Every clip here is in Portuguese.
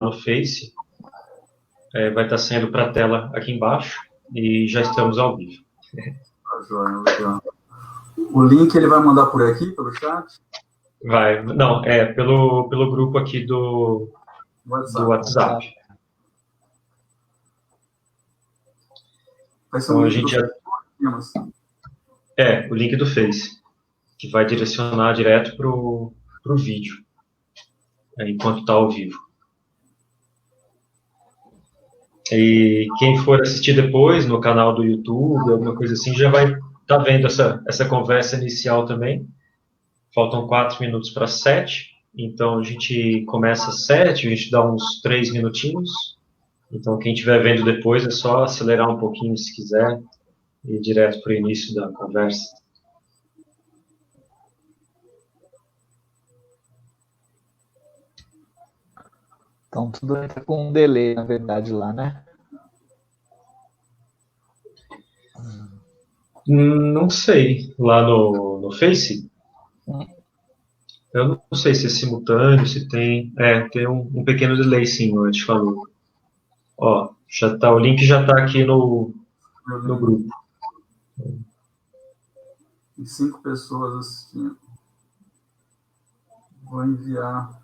no Face, vai estar saindo para a tela aqui embaixo e já estamos ao vivo. Tá joia, legal. O link ele vai mandar por aqui, pelo chat? Vai, não, pelo grupo aqui do WhatsApp. Vai ser o link do o link do Face, que vai direcionar direto para o vídeo, enquanto está ao vivo. E quem for assistir depois no canal do YouTube, alguma coisa assim, já vai estar vendo essa conversa inicial também. Faltam 4 minutos para 7, então a gente começa às 7, a gente dá uns 3 minutinhos. Então quem estiver vendo depois é só acelerar um pouquinho se quiser e ir direto para o início da conversa. Então tudo entra com um delay, na verdade, lá, né? Não sei. Lá no Face? Eu não sei se é simultâneo, se tem... tem um pequeno delay, sim, eu te falou. Ó, o link já está aqui no grupo. Tem 5 pessoas assistindo. Vou enviar.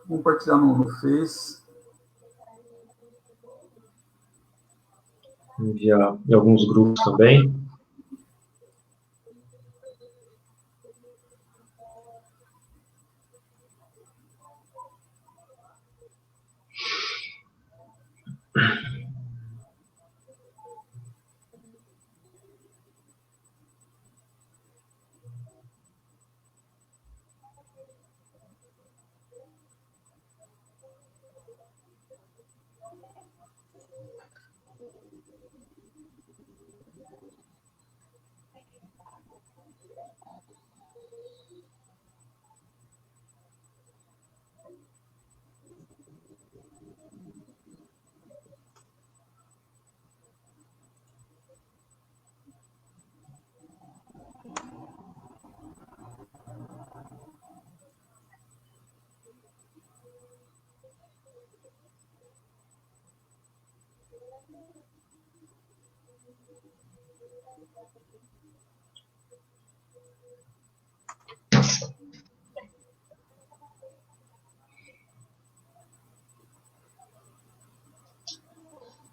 Vou compartilhar no Face. Enviar em alguns grupos também.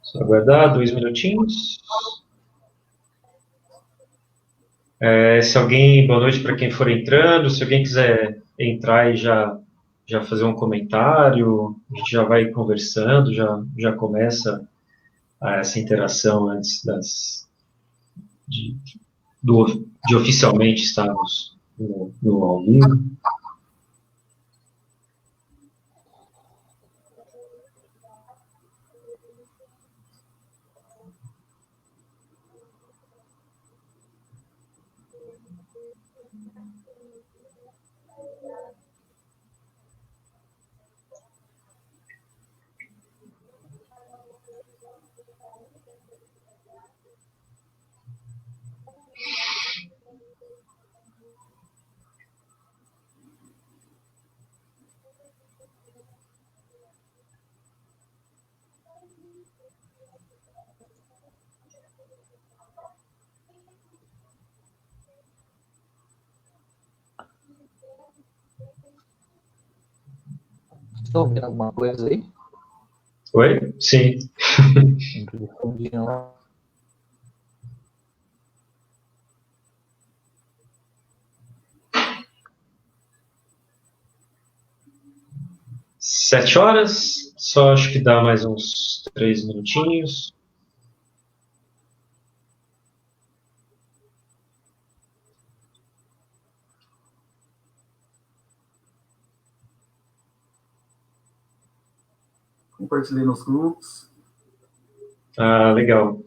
Só aguardar 2 minutinhos. Boa noite para quem for entrando. Se alguém quiser entrar e já fazer um comentário, a gente já vai conversando, já começa essa interação antes de oficialmente estarmos no ao vivo. Estão ouvindo alguma coisa aí? Oi? Sim. Sete horas, só acho que dá mais uns 3 minutinhos. Compartilhei nos grupos. Ah, legal.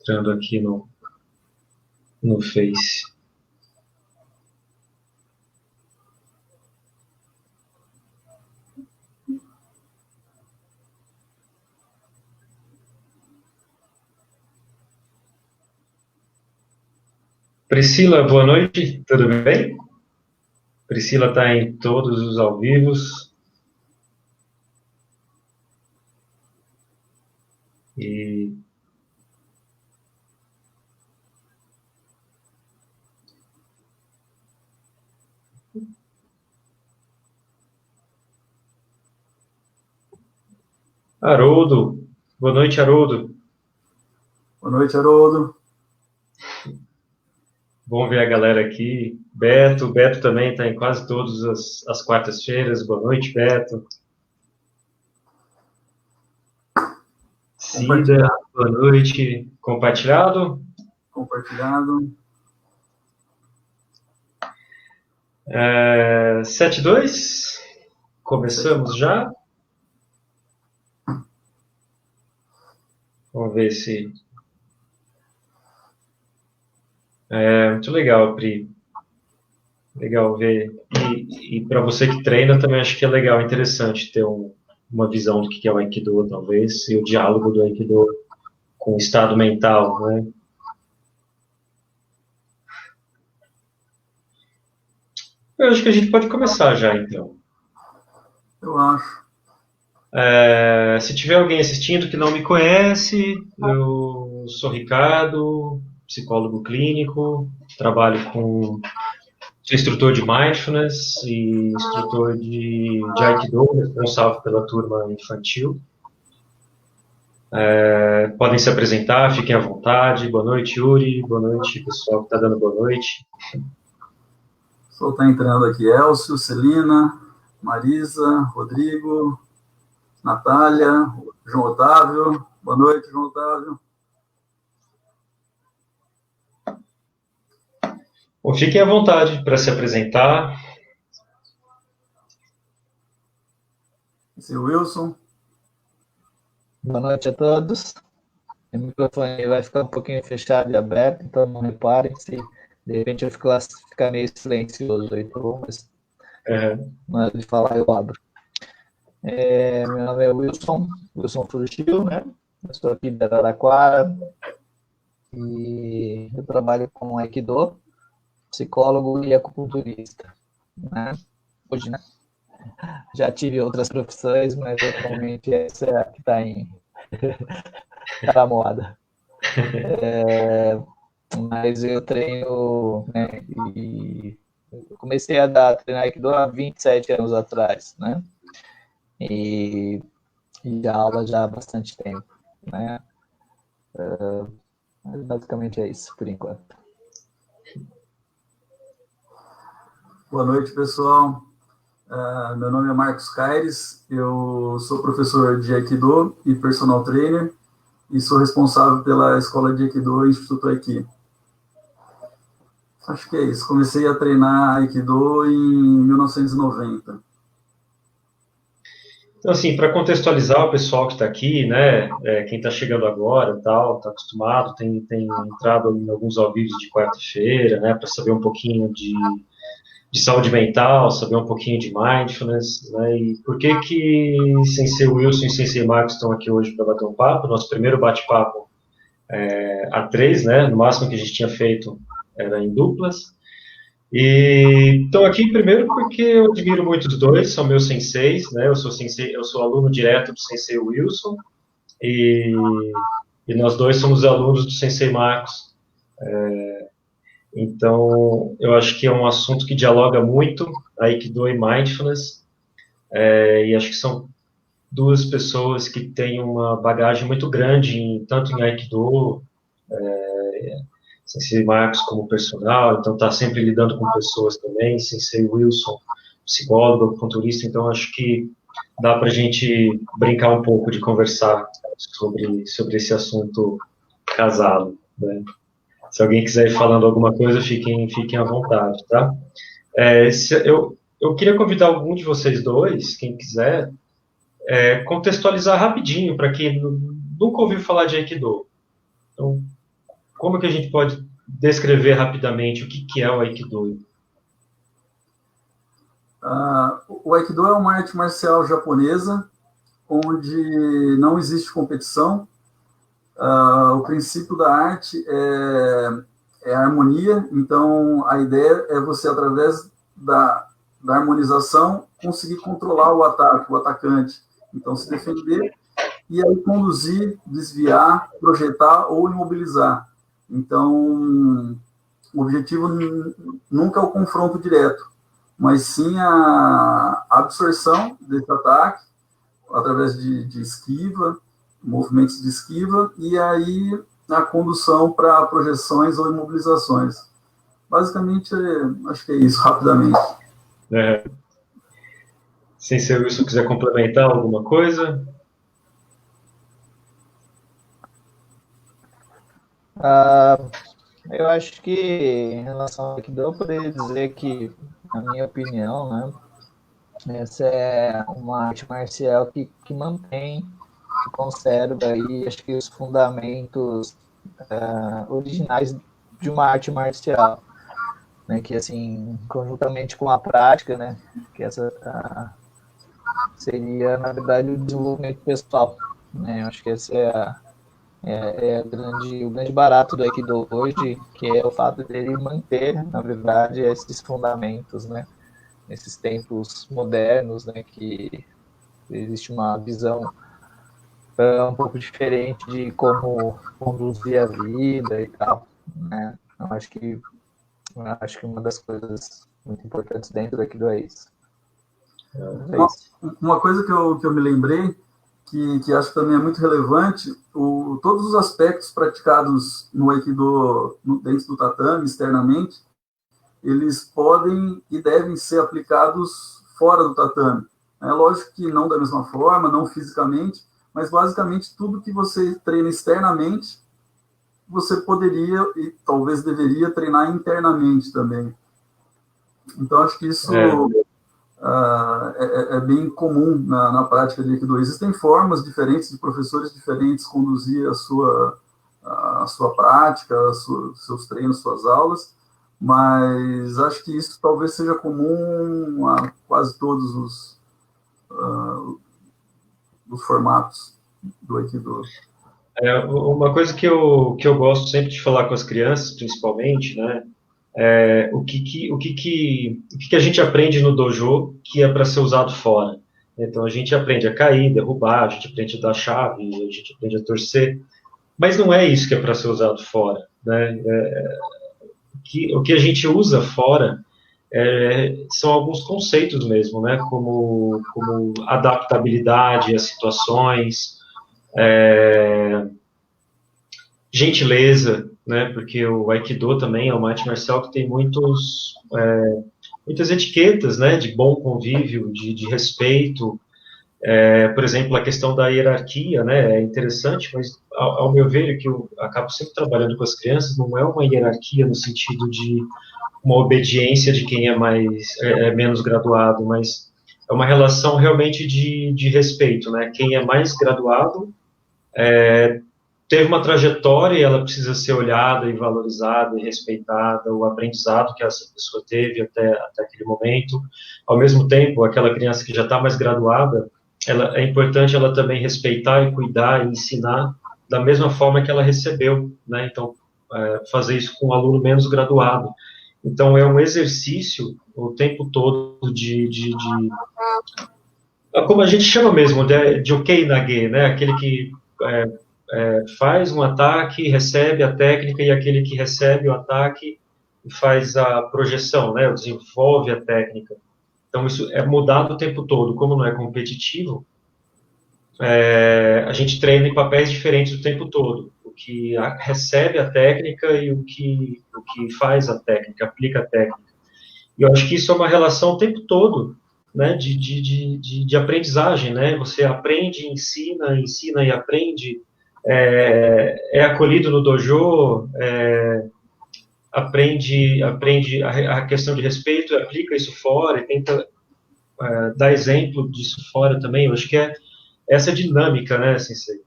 entrando aqui no Face. Priscila, boa noite, tudo bem? Priscila está em todos os ao vivos. E Haroldo, boa noite, Haroldo. Boa noite, Haroldo. Bom ver a galera aqui. Beto também está em quase todas as quartas-feiras. Boa noite, Beto. Cida, boa noite. Compartilhado? Compartilhado. 7-2. Começamos já. Vamos ver se... muito legal, Pri. Legal ver. E para você que treina, também acho que é legal, interessante ter uma visão do que é o Aikido, talvez, e o diálogo do Aikido com o estado mental, né? Eu acho que a gente pode começar já, então. Eu acho. Se tiver alguém assistindo que não me conhece, eu sou Ricardo, psicólogo clínico, sou instrutor de Mindfulness e instrutor de Aikido, responsável pela turma infantil. Podem se apresentar, fiquem à vontade. Boa noite, Yuri. Boa noite, pessoal que está dando boa noite. O pessoal está entrando aqui. Elcio, Celina, Marisa, Rodrigo, Natália, João Otávio. Boa noite, João Otávio. Bom, fiquem à vontade para se apresentar. Esse é o Wilson. Boa noite a todos. O microfone vai ficar um pouquinho fechado e aberto, então não reparem se de repente eu ficar meio silencioso aí, tá bom? Mas na hora de falar eu abro. Meu nome é Wilson Furgil, né? Eu sou aqui de Araraquara e eu trabalho com Aikido, psicólogo e acupunturista, né? Hoje, né? Já tive outras profissões, mas atualmente essa é a que está na moda. Mas eu treino, né? E eu comecei a treinar Aikido há 27 anos atrás, né? E já aula já há bastante tempo, né? Basicamente é isso, por enquanto. Boa noite, pessoal. Meu nome é Marcos Caires, eu sou professor de Aikido e personal trainer e sou responsável pela escola de Aikido e Instituto Aiki. Acho que é isso. Comecei a treinar Aikido em 1990. Então, assim, para contextualizar o pessoal que está aqui, né, quem está chegando agora, tal, está acostumado, tem entrado em alguns ao vivo de quarta-feira, né, para saber um pouquinho de saúde mental, saber um pouquinho de mindfulness, né, e por que Sensei Wilson e Sensei Marcos estão aqui hoje para bater um papo. Nosso primeiro bate-papo a 3, né, no máximo que a gente tinha feito era em duplas. E estou aqui primeiro porque eu admiro muito os dois, são meus senseis, né? Eu sou aluno direto do Sensei Wilson e nós dois somos alunos do Sensei Marcos. Então, eu acho que é um assunto que dialoga muito Aikido e Mindfulness, e acho que são duas pessoas que têm uma bagagem muito grande, tanto em Aikido, Sensei Marcos como personal, então está sempre lidando com pessoas também, Sensei Wilson, psicólogo, acupunturista, então acho que dá para a gente brincar um pouco de conversar sobre esse assunto casado, né? Se alguém quiser ir falando alguma coisa, fiquem à vontade, tá? Eu queria convidar algum de vocês dois, quem quiser, contextualizar rapidinho para quem nunca ouviu falar de Aikido. Então, como que a gente pode descrever rapidamente o que é o Aikido? O Aikido é uma arte marcial japonesa onde não existe competição. O princípio da arte é a harmonia, então a ideia é você, através da harmonização, conseguir controlar o ataque, o atacante. Então, se defender e aí conduzir, desviar, projetar ou imobilizar. Então, o objetivo nunca é o confronto direto, mas sim a absorção desse ataque através de esquiva, movimentos de esquiva, e aí a condução para projeções ou imobilizações. Basicamente, acho que é isso, rapidamente. Sem ser isso, quiser complementar alguma coisa? Eu acho que, em relação ao Aikido, eu poderia dizer que, na minha opinião, né, essa é uma arte marcial que mantém, que conserva aí, acho que os fundamentos originais de uma arte marcial, né, que assim, conjuntamente com a prática, né, que essa seria, na verdade, o desenvolvimento pessoal, né, eu acho que esse o grande barato do Aikido hoje, que é o fato dele manter, na verdade, esses fundamentos, né, nesses tempos modernos, né, que existe uma visão um pouco diferente de como conduzir a vida e tal, né? Eu acho que uma das coisas muito importantes dentro daquilo é isso. Uma coisa que eu me lembrei, que acho que também é muito relevante, todos os aspectos praticados no Aikido, dentro do tatame, externamente, eles podem e devem ser aplicados fora do tatame. É lógico que não da mesma forma, não fisicamente, mas basicamente tudo que você treina externamente, você poderia e talvez deveria treinar internamente também. Então, acho que isso é bem comum na prática de Aikido. Existem formas diferentes de professores diferentes conduzir a sua prática, seus treinos, suas aulas, mas acho que isso talvez seja comum a quase todos os formatos do Aikido. Uma coisa que eu gosto sempre de falar com as crianças, principalmente, né, o que a gente aprende no dojo que é para ser usado fora. Então a gente aprende a cair, derrubar, a gente aprende a dar chave, a gente aprende a torcer, mas não é isso que é para ser usado fora, né? O que a gente usa fora são alguns conceitos mesmo, né? Como adaptabilidade às situações, gentileza, né? Porque o Aikido também é uma arte marcial que tem muitas etiquetas, né? De bom convívio, de respeito. Por exemplo, a questão da hierarquia, né? É interessante, mas ao meu ver, que eu acabo sempre trabalhando com as crianças, não é uma hierarquia no sentido de uma obediência de quem é menos graduado, mas é uma relação realmente de respeito, né? Quem é mais graduado teve uma trajetória e ela precisa ser olhada e valorizada e respeitada, o aprendizado que essa pessoa teve até aquele momento. Ao mesmo tempo, aquela criança que já está mais graduada, é importante ela também respeitar e cuidar e ensinar da mesma forma que ela recebeu, né? Então, fazer isso com um aluno menos graduado. Então, é um exercício o tempo todo como a gente chama mesmo, de okei-nage, né? Aquele que faz um ataque, recebe a técnica, e aquele que recebe o ataque faz a projeção, né? Desenvolve a técnica. Então, isso é mudado o tempo todo. Como não é competitivo, a gente treina em papéis diferentes o tempo todo. O que recebe a técnica e o que faz a técnica, aplica a técnica. E eu acho que isso é uma relação o tempo todo, né, de aprendizagem, né? Você aprende, ensina e aprende, é acolhido no dojo, aprende a questão de respeito, aplica isso fora e tenta dar exemplo disso fora também. Eu acho que é essa dinâmica, né, Sensei?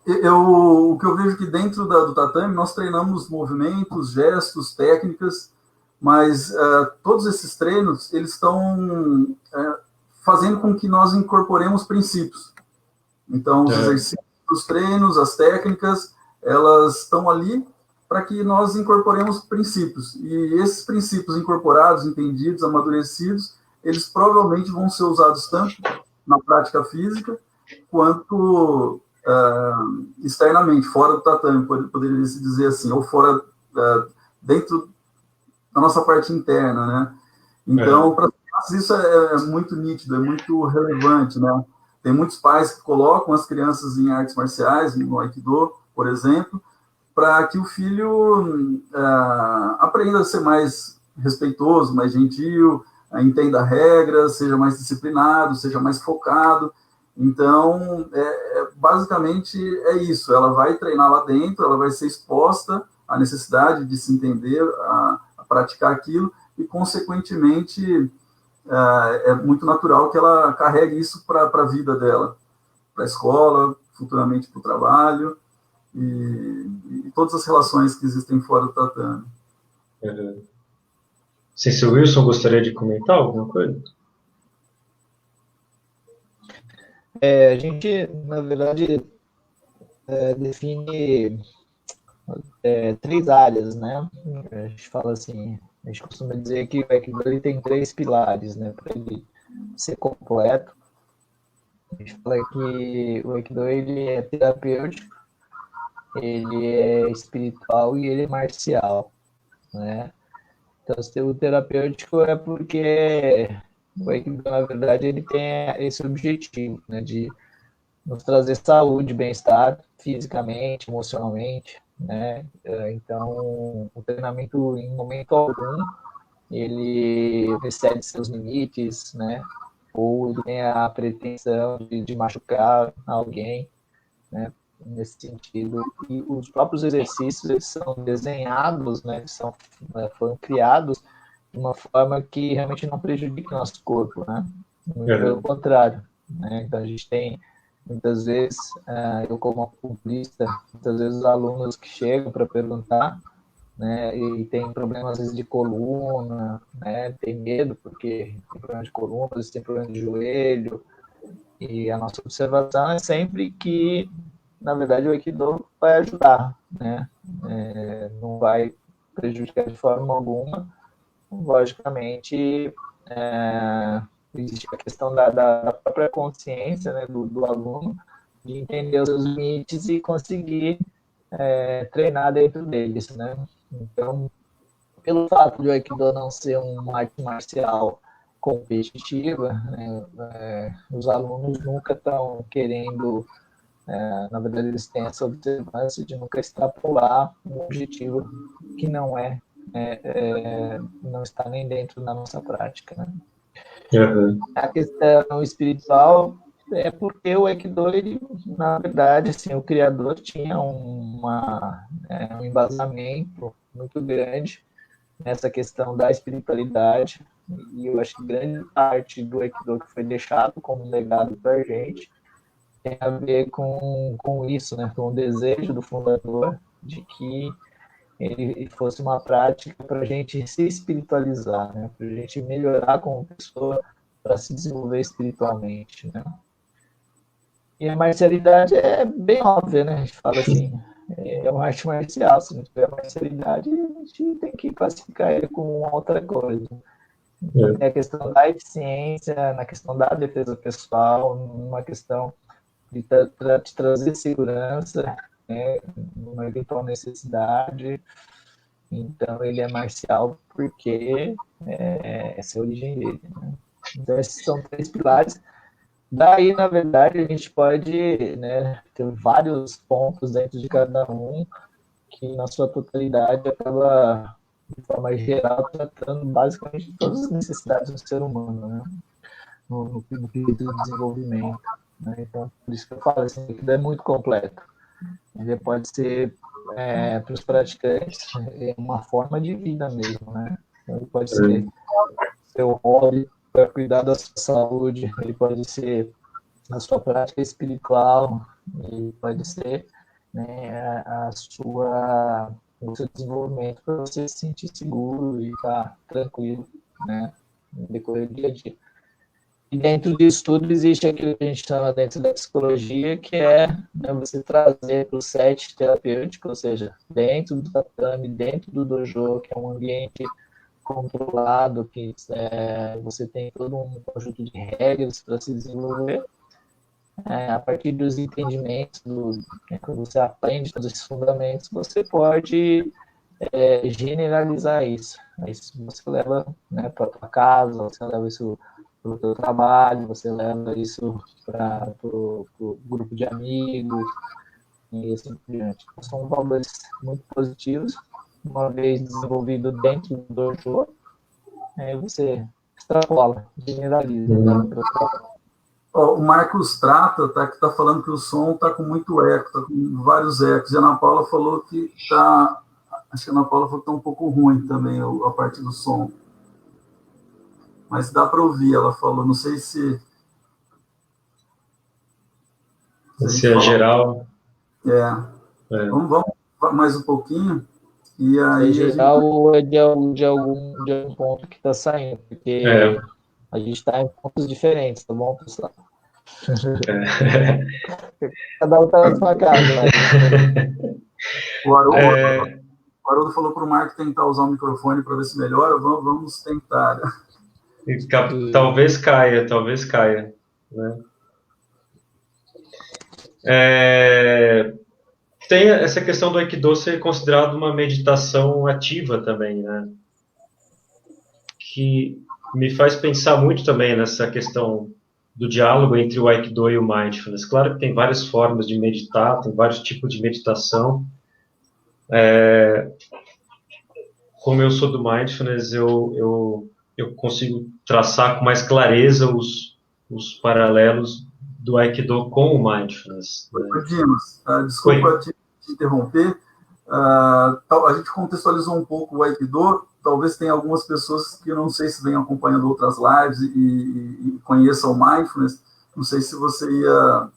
O que eu vejo que dentro do tatame nós treinamos movimentos, gestos, técnicas, mas todos esses treinos eles estão fazendo com que nós incorporemos princípios. Então, os exercícios, os treinos, as técnicas, elas estão ali para que nós incorporemos princípios. E esses princípios incorporados, entendidos, amadurecidos, eles provavelmente vão ser usados tanto na prática física quanto externamente, fora do tatame, poderia se dizer assim, ou fora, dentro da nossa parte interna, né? Então, para nós isso é muito nítido, é muito relevante, né? Tem muitos pais que colocam as crianças em artes marciais, no Aikido, por exemplo, para que o filho aprenda a ser mais respeitoso, mais gentil, entenda regras, seja mais disciplinado, seja mais focado. Então, basicamente é isso. Ela vai treinar lá dentro, ela vai ser exposta à necessidade de se entender, a praticar aquilo, e, consequentemente, é muito natural que ela carregue isso para a vida dela, para a escola, futuramente para o trabalho, e todas as relações que existem fora do tatame. Se o Wilson gostaria de comentar alguma coisa? A gente, na verdade, define 3 áreas, né? A gente fala assim, a gente costuma dizer que o Aikido ele tem 3 pilares, né? Para ele ser completo. A gente fala que o Aikido ele é terapêutico, ele é espiritual e ele é marcial, né? Então, o terapêutico é porque o Aikido, na verdade, ele tem esse objetivo, né, de nos trazer saúde, bem-estar, fisicamente, emocionalmente, né? Então, o treinamento, em momento algum, ele excede seus limites, né? Ou ele tem a pretensão de machucar alguém, né? Nesse sentido. E os próprios exercícios, eles são desenhados, né? Foram criados de uma forma que realmente não prejudique o nosso corpo, né? Pelo contrário, né? Então, a gente tem, muitas vezes, eu como acupunturista, muitas vezes os alunos que chegam para perguntar, né, e tem problemas, às vezes, de coluna, né, tem medo porque tem problema de coluna, às vezes tem problema de joelho, e a nossa observação é sempre que, na verdade, o Aikido vai ajudar, né, não vai prejudicar de forma alguma. Logicamente, existe a questão da própria consciência, né, do aluno, de entender os seus limites e conseguir treinar dentro deles, né? Então, pelo fato de o Aikido não ser uma arte marcial competitiva, né, os alunos nunca estão querendo, na verdade, eles têm essa observância de nunca extrapolar um objetivo que não não está nem dentro da nossa prática, né? A questão espiritual é porque o Aikido, ele, na verdade, assim, o criador tinha um embasamento muito grande nessa questão da espiritualidade, e eu acho que grande parte do Aikido que foi deixado como legado para a gente tem a ver com isso, né? Com o desejo do fundador de que ele fosse uma prática para a gente se espiritualizar, né? Para a gente melhorar como pessoa, para se desenvolver espiritualmente, né? E a marcialidade é bem óbvia, né? A gente fala assim, é uma arte marcial, se não tiver marcialidade, a gente tem que classificar ele como outra coisa. Então, tem a questão da eficiência, na questão da defesa pessoal, numa questão de te trazer segurança, né? Numa eventual necessidade. Então, ele é marcial porque essa é a origem dele, né? Então, esses são 3 pilares. Daí, na verdade, a gente pode, né, ter vários pontos dentro de cada um que, na sua totalidade, acaba, de forma geral, tratando basicamente todas as necessidades do ser humano, né, no quesito do desenvolvimento. Né? Então, por isso que eu falo assim, que é muito completo. Ele pode ser, para os praticantes, uma forma de vida mesmo, né? Então, ele pode ser seu hobby para cuidar da sua saúde, ele pode ser a sua prática espiritual, ele pode ser né, o seu desenvolvimento para você se sentir seguro e estar tranquilo, né, no decorrer do dia a dia. E dentro disso tudo existe aquilo que a gente chama dentro da psicologia, que é, né, você trazer para o set terapêutico, ou seja, dentro do tatame, dentro do dojo, que é um ambiente controlado, que você tem todo um conjunto de regras para se desenvolver, a partir dos entendimentos, quando você aprende todos esses fundamentos, você pode generalizar isso. Aí você leva, né, para a tua casa, você leva isso para o teu trabalho, você leva isso para o grupo de amigos, e assim por diante. Então, são valores muito positivos, uma vez desenvolvido dentro do dojo, aí você extrapola, generaliza, leva para o trabalho. O Marcos Trata que tá falando que o som está com muito eco, está com vários ecos. E a Ana Paula falou que está... Acho que a Ana Paula falou que está um pouco ruim também a parte do som. Mas dá para ouvir, ela falou. Não sei se... Se é geral... Vamos mais um pouquinho. E aí se é geral ou é de algum ponto que está saindo, porque a gente está em pontos diferentes, tá bom, pessoal? Cada um está na sua casa. Né? O Haroldo falou para o Marco tentar usar o microfone para ver se melhora. Vamos tentar. Talvez caia. Né? Tem essa questão do Aikido ser considerado uma meditação ativa também, né? Que me faz pensar muito também nessa questão do diálogo entre o Aikido e o Mindfulness. Claro que tem várias formas de meditar, tem vários tipos de meditação. Como eu sou do Mindfulness, eu consigo traçar com mais clareza os paralelos do Aikido com o Mindfulness. Né? Dimas, desculpa te interromper. A gente contextualizou um pouco o Aikido. Talvez tenha algumas pessoas que eu não sei se vêm acompanhando outras lives e conheçam o Mindfulness. Não sei se você ia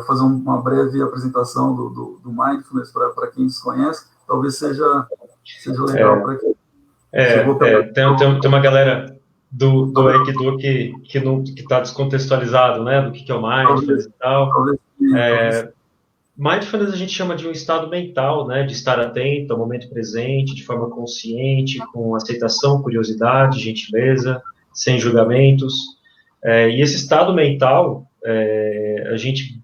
fazer uma breve apresentação do Mindfulness para quem desconhece. Talvez seja legal para quem... Tem uma galera do Aikido que está descontextualizado, né, do que é o Mindfulness e tal. Mindfulness a gente chama de um estado mental, né, de estar atento ao momento presente, de forma consciente, com aceitação, curiosidade, gentileza, sem julgamentos. E esse estado mental, a gente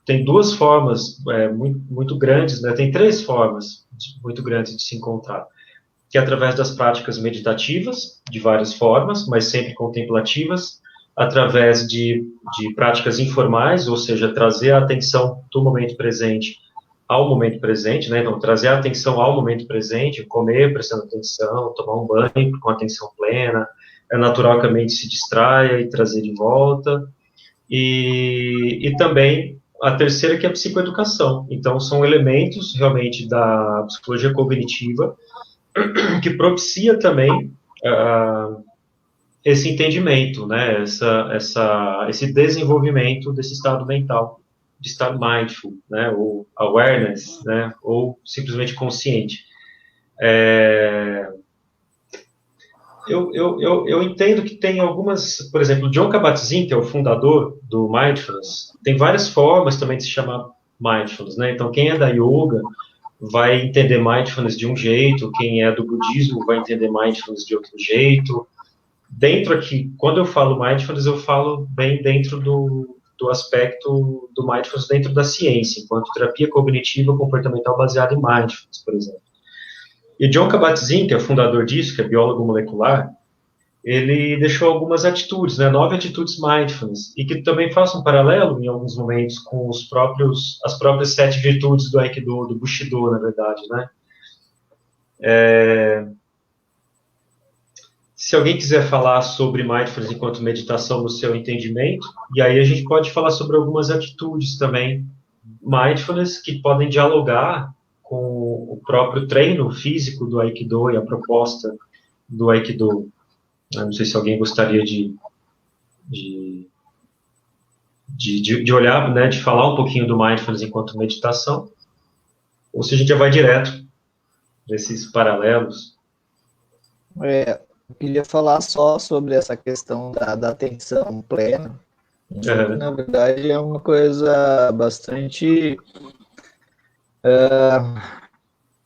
tem duas formas muito grandes, né, tem três formas muito grandes de se encontrar, que é através das práticas meditativas, de várias formas, mas sempre contemplativas, através de práticas informais, ou seja, trazer a atenção do momento presente ao momento presente, né? Então, trazer a atenção ao momento presente, comer prestando atenção, tomar um banho com atenção plena, é natural que a mente se distraia e trazer de volta, e também a terceira, que é a psicoeducação. Então, são elementos realmente da psicologia cognitiva que propicia também esse entendimento, né, esse desenvolvimento desse estado mental, de estar mindful, né, ou awareness, né, ou simplesmente consciente. Eu entendo que tem algumas, por exemplo, Jon Kabat-Zinn, que é o fundador do Mindfulness, tem várias formas também de se chamar Mindfulness, né, então quem é da Yoga vai entender Mindfulness de um jeito, quem é do budismo vai entender Mindfulness de outro jeito. Dentro aqui, quando eu falo Mindfulness, eu falo bem dentro do aspecto do Mindfulness dentro da ciência, enquanto terapia cognitiva comportamental baseada em Mindfulness, por exemplo. E Jon Kabat-Zinn, que é o fundador disso, que é biólogo molecular, ele deixou algumas atitudes, né, 9 atitudes Mindfulness, e que também façam um paralelo, em alguns momentos, com as próprias 7 virtudes do Aikido, do Bushido, na verdade, né. Se alguém quiser falar sobre Mindfulness enquanto meditação no seu entendimento, e aí a gente pode falar sobre algumas atitudes também, Mindfulness, que podem dialogar com o próprio treino físico do Aikido e a proposta do Aikido. Eu não sei se alguém gostaria de de olhar, né, de falar um pouquinho do mindfulness enquanto meditação, ou se a gente já vai direto nesses paralelos. Eu queria falar só sobre essa questão da atenção plena. Na verdade, é uma coisa bastante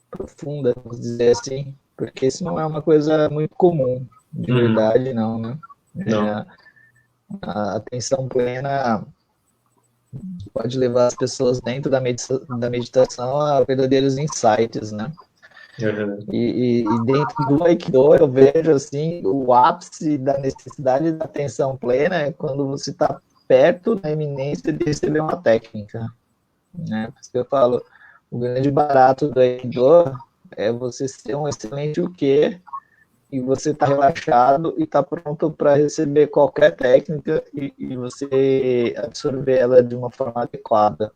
profunda, vamos dizer assim, porque isso não é uma coisa muito comum, de verdade, não, né? Não. A atenção plena pode levar as pessoas dentro da meditação a verdadeiros insights, né? E dentro do Aikido eu vejo assim o ápice da necessidade da atenção plena é quando você está perto da iminência de receber uma técnica, né? Por isso que eu falo, o grande barato do Aikido é você ser um excelente uke e você está relaxado e está pronto para receber qualquer técnica e você absorver ela de uma forma adequada.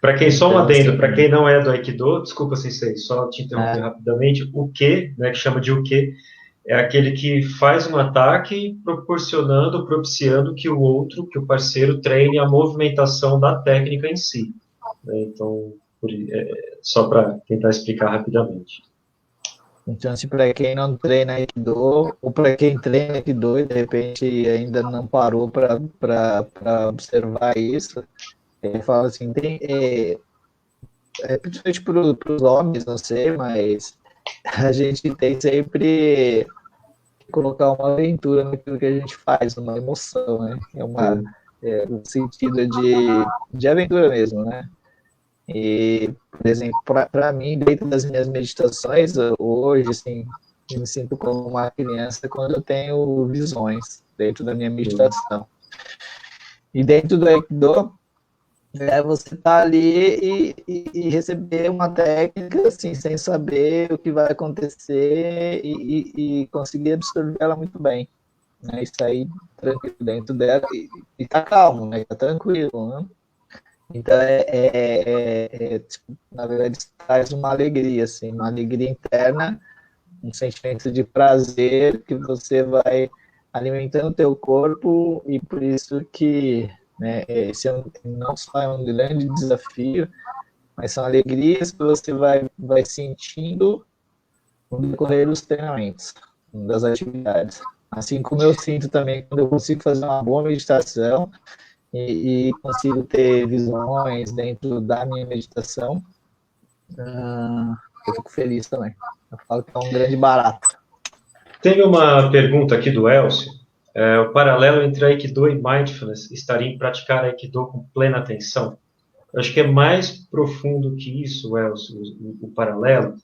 Para quem só um Então, adendo, assim, para quem não é do Aikido, desculpa, Sensei, só te interromper rapidamente, o que, né, que chama de o que, é aquele que faz um ataque proporcionando, propiciando que o outro, que o parceiro treine a movimentação da técnica em si. Né? Então, só para tentar explicar rapidamente. Então, assim, para quem não treina Aikido, ou para quem treina Aikido e de repente ainda não parou para observar isso, ele fala assim, principalmente para os homens, não sei, mas a gente tem sempre que colocar uma aventura naquilo que a gente faz, uma emoção, né? Um sentido de aventura mesmo, né? E, por exemplo, para mim, dentro das minhas meditações, hoje, assim, eu me sinto como uma criança quando eu tenho visões dentro da minha meditação. E dentro do Aikido, você tá ali e receber uma técnica, assim, sem saber o que vai acontecer e conseguir absorver ela muito bem. Né? E sair tranquilo dentro dela e tá calmo, né? Tá tranquilo, né? Então, tipo, na verdade, traz uma alegria, assim, uma alegria interna, um sentimento de prazer que você vai alimentando o teu corpo e por isso que, né, esse não só é um grande desafio, mas são alegrias que você vai sentindo no decorrer dos treinamentos, das atividades. Assim como eu sinto também quando eu consigo fazer uma boa meditação, e consigo ter visões dentro da minha meditação, eu fico feliz também. Eu falo que é um grande barato. Tem uma pergunta aqui do Elcio. O paralelo entre Aikido e Mindfulness estaria em praticar Aikido com plena atenção? Eu acho que é mais profundo que isso, Elcio, o paralelo.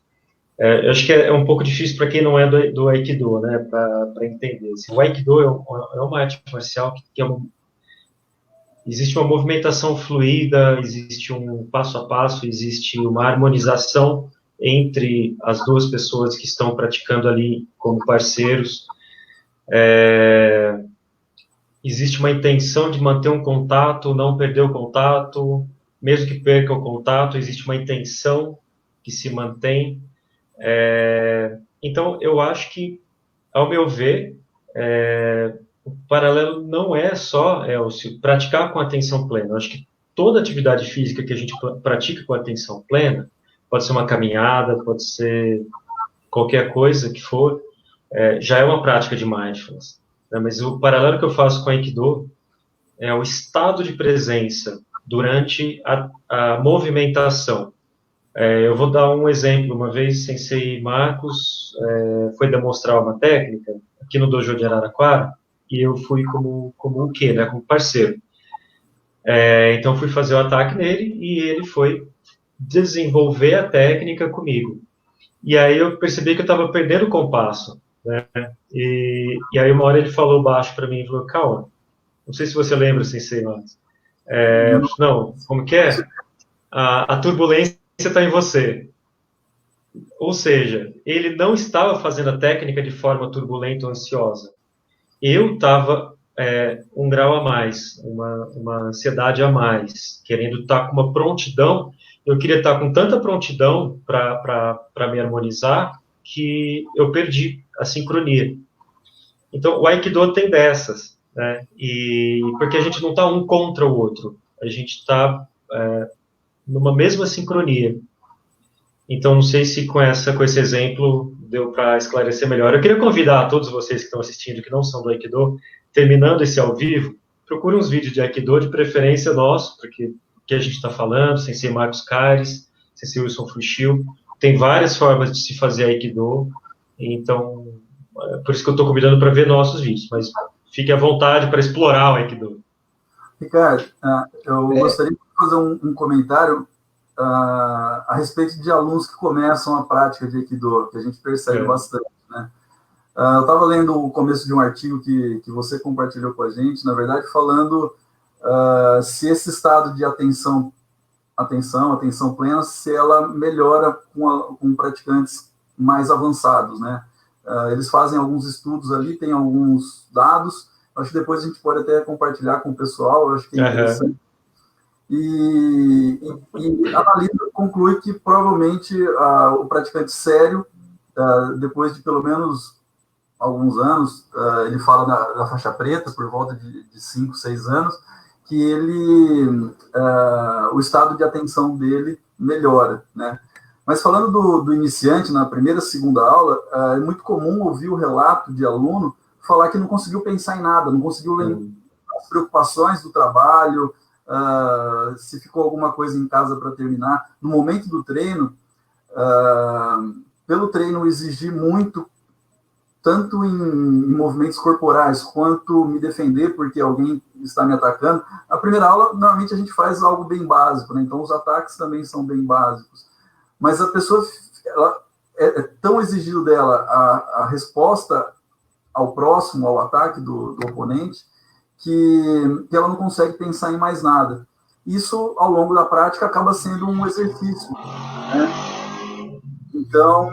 Eu acho que é um pouco difícil para quem não é do Aikido, né, para entender. Assim, o Aikido é uma arte marcial que existe uma movimentação fluida, existe um passo a passo, existe uma harmonização entre as duas pessoas que estão praticando ali como parceiros. Existe uma intenção de manter um contato, não perder o contato, mesmo que perca o contato, existe uma intenção que se mantém. Então, eu acho que, ao meu ver, o paralelo não é só, Elcio, praticar com atenção plena. Eu acho que toda atividade física que a gente pratica com atenção plena, pode ser uma caminhada, pode ser qualquer coisa que for, já é uma prática de mindfulness. Né? Mas o paralelo que eu faço com a Aikido é o estado de presença durante a movimentação. Eu vou dar um exemplo. Uma vez, Sensei Marcos foi demonstrar uma técnica aqui no Dojo de Araraquara, e eu fui como o quê, né, como parceiro. Então, fui fazer o ataque nele e ele foi desenvolver a técnica comigo. E aí eu percebi que eu estava perdendo o compasso. Né? E aí uma hora ele falou baixo para mim e falou, calma, não sei se você lembra, Sensei Marcos. Não, como que é? A turbulência está em você. Ou seja, ele não estava fazendo a técnica de forma turbulenta ou ansiosa. Eu estava um grau a mais, uma ansiedade a mais, querendo estar com uma prontidão. Eu queria estar com tanta prontidão para me harmonizar que eu perdi a sincronia. Então, o Aikido tem dessas. né? E porque a gente não está um contra o outro, a gente está numa mesma sincronia. Então, não sei se com esse exemplo deu para esclarecer melhor. Eu queria convidar todos vocês que estão assistindo, que não são do Aikido, terminando esse ao vivo, procure uns vídeos de Aikido, de preferência nosso, porque o que a gente está falando, sem ser Marcos Caires, sem ser Wilson Fuchil, tem várias formas de se fazer Aikido, então, por isso que eu estou convidando para ver nossos vídeos, mas fique à vontade para explorar o Aikido. Ricardo, eu gostaria de fazer um comentário a respeito de alunos que começam a prática de Aikido, que a gente percebe bastante, né? Eu estava lendo o começo de um artigo que você compartilhou com a gente, na verdade, falando se esse estado de atenção plena, se ela melhora com praticantes mais avançados, né? Eles fazem alguns estudos ali, tem alguns dados, acho que depois a gente pode até compartilhar com o pessoal, acho que é interessante. E analisa, conclui que provavelmente o praticante sério, depois de pelo menos alguns anos, ele fala da faixa preta, por volta de 5, 6 anos, que o estado de atenção dele melhora, né? Mas falando do iniciante, na primeira, segunda aula, é muito comum ouvir o relato de aluno falar que não conseguiu pensar em nada, não conseguiu lembrar as preocupações do trabalho, se ficou alguma coisa em casa para terminar. No momento do treino, pelo treino exigir muito, tanto em movimentos corporais, quanto me defender porque alguém está me atacando, na primeira aula, normalmente a gente faz algo bem básico, né? Então os ataques também são bem básicos. Mas a pessoa, é tão exigido dela a resposta ao próximo, ao ataque do oponente, que ela não consegue pensar em mais nada. Isso, ao longo da prática, acaba sendo um exercício, né? Então,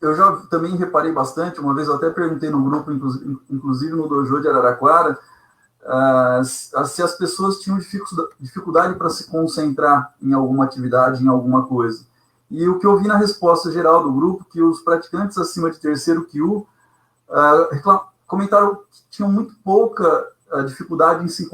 eu já também reparei bastante, uma vez eu até perguntei no grupo, inclusive no dojo de Araraquara, se as pessoas tinham dificuldade para se concentrar em alguma atividade, em alguma coisa. E o que eu vi na resposta geral do grupo, que os praticantes acima de terceiro Kyu comentaram que tinham muito pouca dificuldade em se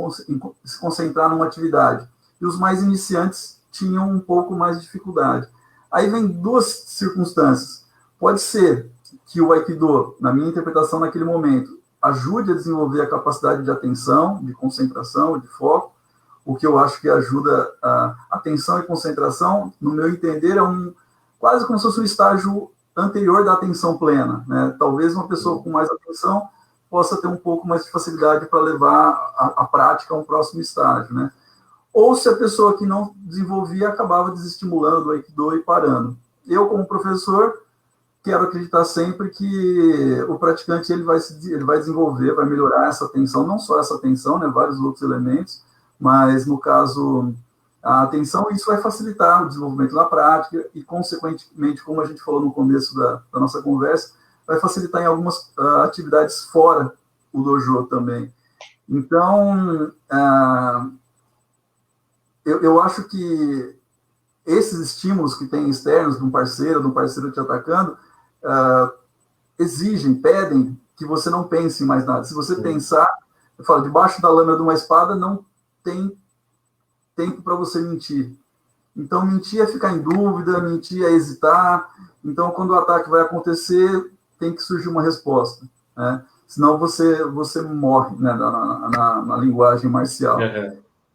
concentrar numa atividade. E os mais iniciantes tinham um pouco mais de dificuldade. Aí vem duas circunstâncias. Pode ser que o Aikido, na minha interpretação naquele momento, ajude a desenvolver a capacidade de atenção, de concentração, de foco, o que eu acho que ajuda a atenção e concentração, no meu entender, quase como se fosse um estágio anterior da atenção plena, né? Talvez uma pessoa com mais atenção possa ter um pouco mais de facilidade para levar a prática a um próximo estágio, né? Ou se a pessoa que não desenvolvia acabava desestimulando o Aikido e parando. Eu, como professor, quero acreditar sempre que o praticante ele vai desenvolver, vai melhorar essa atenção, não só essa atenção, né, vários outros elementos, mas no caso a atenção, isso vai facilitar o desenvolvimento na prática e, consequentemente, como a gente falou no começo da nossa conversa, vai facilitar em algumas atividades fora o dojo também. Então, eu acho que esses estímulos que tem externos de um parceiro te atacando, pedem que você não pense em mais nada. Se você pensar, eu falo, debaixo da lâmina de uma espada não tem tempo para você mentir. Então, mentir é ficar em dúvida, mentir é hesitar. Então, quando o ataque vai acontecer, tem que surgir uma resposta, né? Senão você morre, né, na linguagem marcial.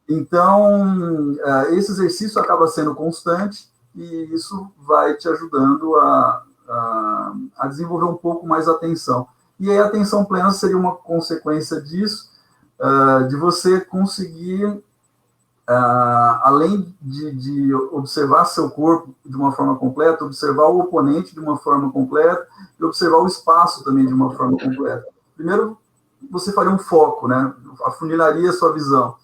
Então, esse exercício acaba sendo constante e isso vai te ajudando a desenvolver um pouco mais a atenção. E aí a atenção plena seria uma consequência disso, de você conseguir, além de observar seu corpo de uma forma completa, observar o oponente de uma forma completa e observar o espaço também de uma forma completa. Primeiro, você faria um foco, né? Afunilaria a sua visão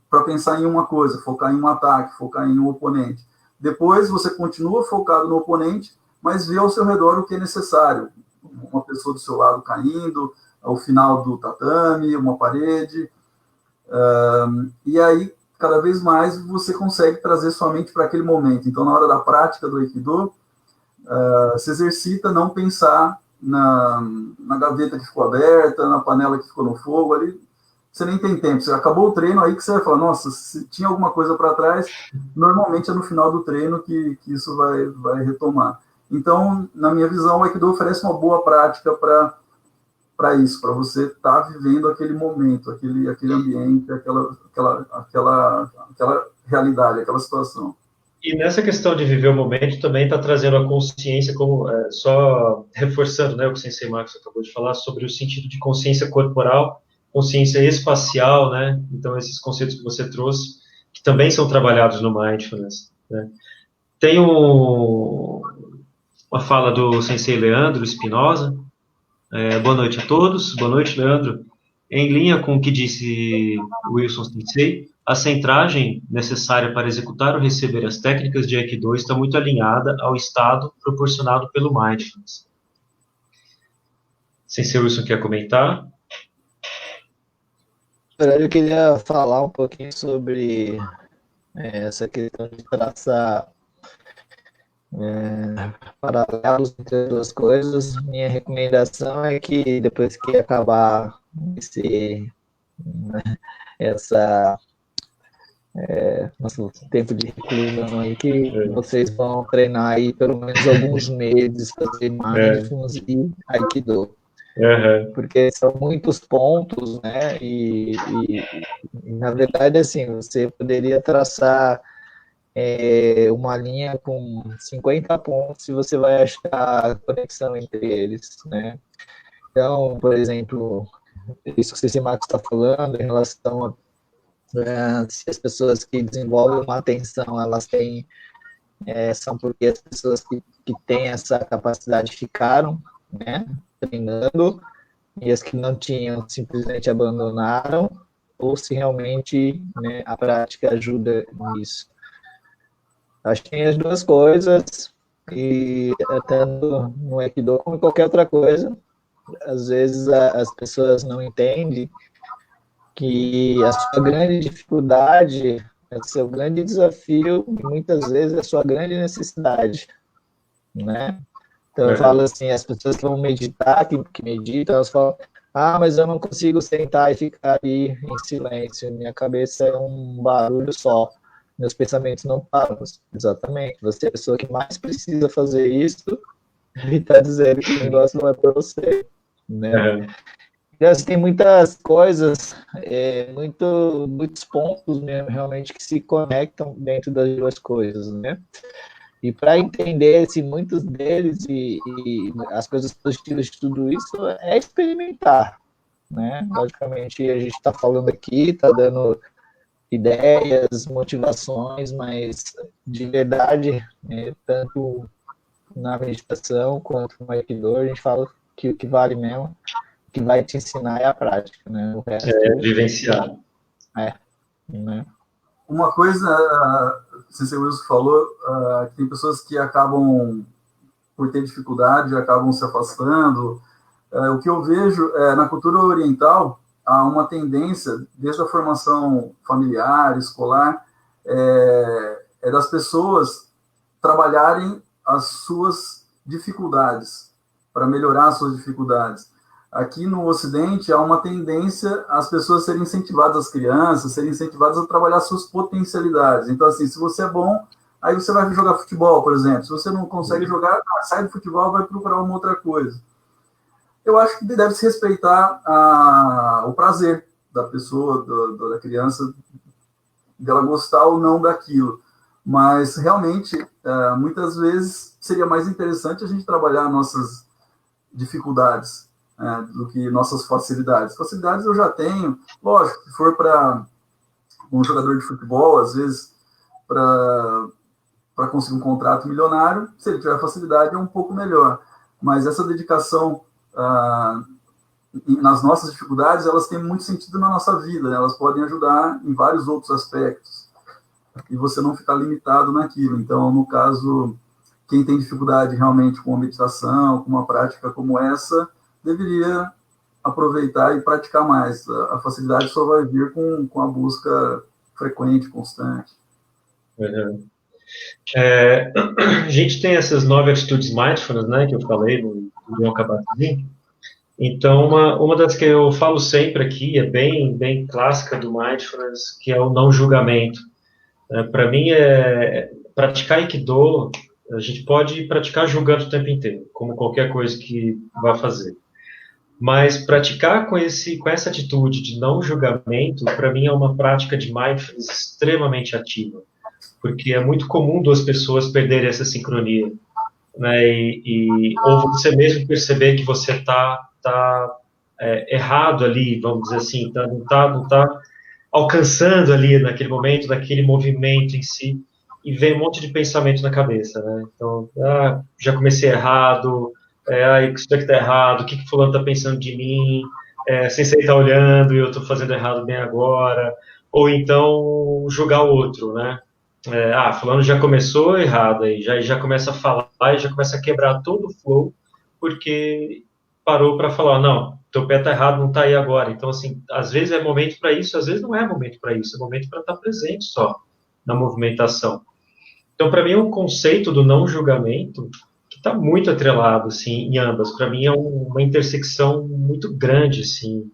para pensar em uma coisa, focar em um ataque, focar em um oponente. Depois, você continua focado no oponente, mas vê ao seu redor o que é necessário. Uma pessoa do seu lado caindo, ao final do tatame, uma parede. E aí, cada vez mais, você consegue trazer sua mente para aquele momento. Então, na hora da prática do Aikido, se exercita não pensar na gaveta que ficou aberta, na panela que ficou no fogo ali, você nem tem tempo. Você acabou o treino, aí que você vai falar, nossa, se tinha alguma coisa para trás, normalmente é no final do treino que isso vai retomar. Então, na minha visão, o Aikido oferece uma boa prática para isso, para você estar vivendo aquele momento, aquele ambiente, aquela realidade, aquela situação. E nessa questão de viver o momento também está trazendo a consciência, como só reforçando, né, o que o Sensei Marcos acabou de falar, sobre o sentido de consciência corporal, consciência espacial, né? Então, esses conceitos que você trouxe, que também são trabalhados no Mindfulness, né? Tem uma fala do Sensei Leandro Espinosa. Boa noite a todos. Boa noite, Leandro. Em linha com o que disse Wilson Sensei, a centragem necessária para executar ou receber as técnicas de Aikido está muito alinhada ao estado proporcionado pelo Mindfulness. Sensei Wilson quer comentar? Eu queria falar um pouquinho sobre essa questão de traçar paralelos entre as duas coisas. Minha recomendação é que depois que acabar nosso tempo de reclusão aí, que vocês vão treinar aí pelo menos alguns meses, fazer Mindfulness e Aikido. Porque são muitos pontos, né? E na verdade, assim, você poderia traçar uma linha com 50 pontos e você vai achar a conexão entre eles, né? Então, por exemplo, isso que o Sensei Marcos está falando em relação a se as pessoas que desenvolvem uma atenção, elas têm, são porque as pessoas que têm essa capacidade ficaram, né, treinando, e as que não tinham simplesmente abandonaram, ou se realmente, né, a prática ajuda nisso. Acho que tem as duas coisas, e tanto no Aikido como em qualquer outra coisa, às vezes as pessoas não entendem que a sua grande dificuldade é o seu grande desafio e muitas vezes é a sua grande necessidade, né? Então eu falo assim, as pessoas que vão meditar, que meditam, elas falam, mas eu não consigo sentar e ficar aí em silêncio, minha cabeça é um barulho só, meus pensamentos não param. Exatamente, você é a pessoa que mais precisa fazer isso e está dizendo que o negócio não é para você, né? Então, tem muitas coisas, muitos pontos mesmo, realmente, que se conectam dentro das duas coisas, né? E para entender muitos deles e as coisas positivas de tudo isso é experimentar, né? Logicamente, a gente está falando aqui, está dando ideias, motivações, mas de verdade, tanto na meditação quanto no Aikido, a gente fala que o que vale mesmo, que vai te ensinar é a prática, né? O resto vivenciar. Né? Uma coisa, o Sensei Wilson falou, que tem pessoas que acabam, por ter dificuldade, acabam se afastando. O que eu vejo na cultura oriental, há uma tendência, desde a formação familiar, escolar, das pessoas trabalharem as suas dificuldades, para melhorar as suas dificuldades. Aqui no Ocidente, há uma tendência às pessoas serem incentivadas, as crianças, serem incentivadas a trabalhar suas potencialidades. Então, assim, se você é bom, aí você vai jogar futebol, por exemplo. Se você não consegue jogar, sai do futebol, vai procurar uma outra coisa. Eu acho que deve se respeitar o prazer da pessoa, da criança, dela gostar ou não daquilo. Mas, realmente, muitas vezes, seria mais interessante a gente trabalhar nossas dificuldades, do que nossas facilidades. Facilidades eu já tenho, lógico, se for para um jogador de futebol, às vezes, para conseguir um contrato milionário, se ele tiver facilidade, é um pouco melhor. Mas essa dedicação nas nossas dificuldades, elas têm muito sentido na nossa vida, né? Elas podem ajudar em vários outros aspectos, e você não ficar limitado naquilo. Então, no caso, quem tem dificuldade realmente com a meditação, com uma prática como essa, deveria aproveitar e praticar mais. A facilidade só vai vir com a busca frequente, constante. A gente tem essas 9 atitudes mindfulness, né, que eu falei do John Kabat-Zinn. Então, uma das que eu falo sempre aqui, é bem clássica do Mindfulness, que é o não julgamento. Para mim, praticar Aikido, a gente pode praticar julgando o tempo inteiro, como qualquer coisa que vá fazer. Mas praticar com essa atitude de não julgamento, para mim, é uma prática de Mindfulness extremamente ativa, porque é muito comum duas pessoas perderem essa sincronia, né? Ou você mesmo perceber que você está errado ali, vamos dizer assim, não tá alcançando ali naquele momento, naquele movimento em si, e vem um monte de pensamento na cabeça, né? Então, já comecei errado, isso daqui tá errado, o que fulano tá pensando de mim, Sensei tá olhando e eu tô fazendo errado bem agora, ou então julgar o outro, né? Fulano já começou errado, aí já começa a falar e já começa a quebrar todo o flow, porque parou para falar, não, teu pé tá errado, não tá aí agora. Então, assim, às vezes é momento para isso, às vezes não é momento para isso, é momento para estar presente só na movimentação. Então, para mim, é um conceito do não julgamento que está muito atrelado, assim, em ambas. Para mim, é uma intersecção muito grande, assim,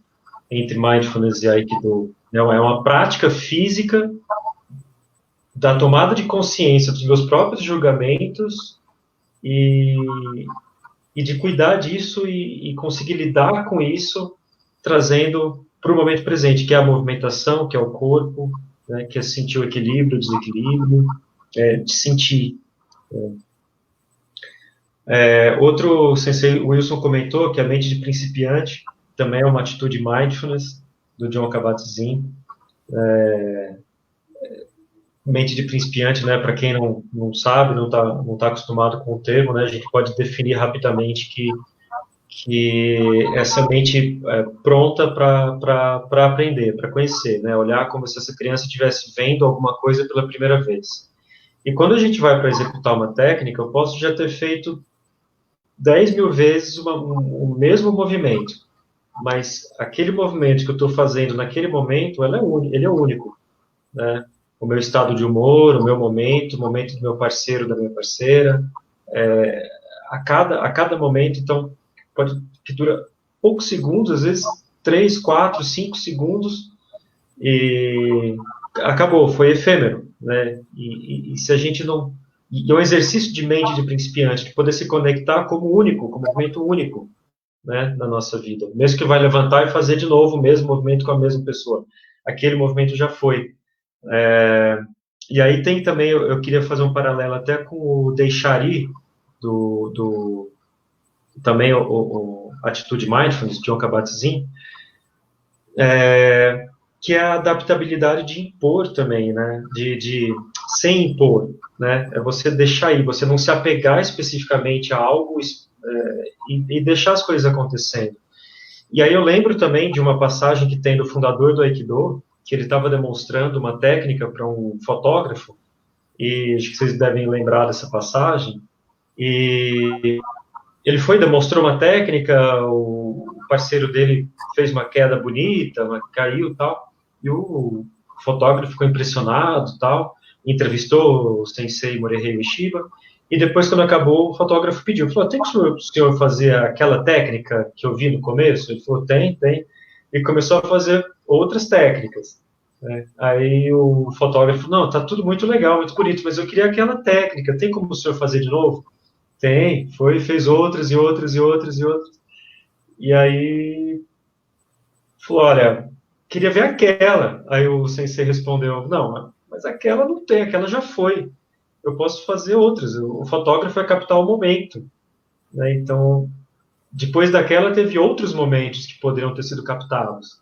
entre Mindfulness e Aikido. É uma prática física da tomada de consciência dos meus próprios julgamentos e de cuidar disso e conseguir lidar com isso, trazendo para o momento presente, que é a movimentação, que é o corpo, né, que é sentir o equilíbrio, o desequilíbrio, de sentir. Outro sensei, Wilson, comentou que a mente de principiante também é uma atitude mindfulness, do John Kabat-Zinn. Mente de principiante, né, para quem não sabe, não tá acostumado com o termo, né, a gente pode definir rapidamente que essa mente pronta para aprender, para conhecer, né, olhar como se essa criança estivesse vendo alguma coisa pela primeira vez. E quando a gente vai para executar uma técnica, eu posso já ter feito 10 mil vezes o mesmo movimento, mas aquele movimento que eu estou fazendo naquele momento, ele é único, né? O meu estado de humor, o meu momento, o momento do meu parceiro, da minha parceira, a cada momento, então, que dura poucos segundos, às vezes 3, 4, 5 segundos, e acabou, foi efêmero, né? E se a gente não... E é um exercício de mente de principiante, de poder se conectar como único, como movimento único, né, na nossa vida. Mesmo que vai levantar e fazer de novo o mesmo movimento com a mesma pessoa. Aquele movimento já foi. E aí tem também, eu queria fazer um paralelo até com o Deixari, também o Atitude Mindfulness, John Kabat-Zinn, que é a adaptabilidade de impor também, né? De sem impor, né? É você deixar ir, você não se apegar especificamente a algo e deixar as coisas acontecendo. E aí eu lembro também de uma passagem que tem do fundador do Aikido, que ele estava demonstrando uma técnica para um fotógrafo, e acho que vocês devem lembrar dessa passagem, e ele demonstrou uma técnica, o parceiro dele fez uma queda bonita, caiu e tal, e o fotógrafo ficou impressionado tal, entrevistou o sensei Morihei Ueshiba, e depois, quando acabou, o fotógrafo pediu, falou, tem que o senhor fazer aquela técnica que eu vi no começo? Ele falou, tem, e começou a fazer outras técnicas. Né? Aí o fotógrafo, não, tá tudo muito legal, muito bonito, mas eu queria aquela técnica, tem como o senhor fazer de novo? Tem, fez outras e outras e outras e outras. E aí falou, olha, queria ver aquela. Aí o sensei respondeu, não, mas aquela não tem, aquela já foi. Eu posso fazer outras. O fotógrafo é captar o momento. Né? Então, depois daquela, teve outros momentos que poderiam ter sido captados.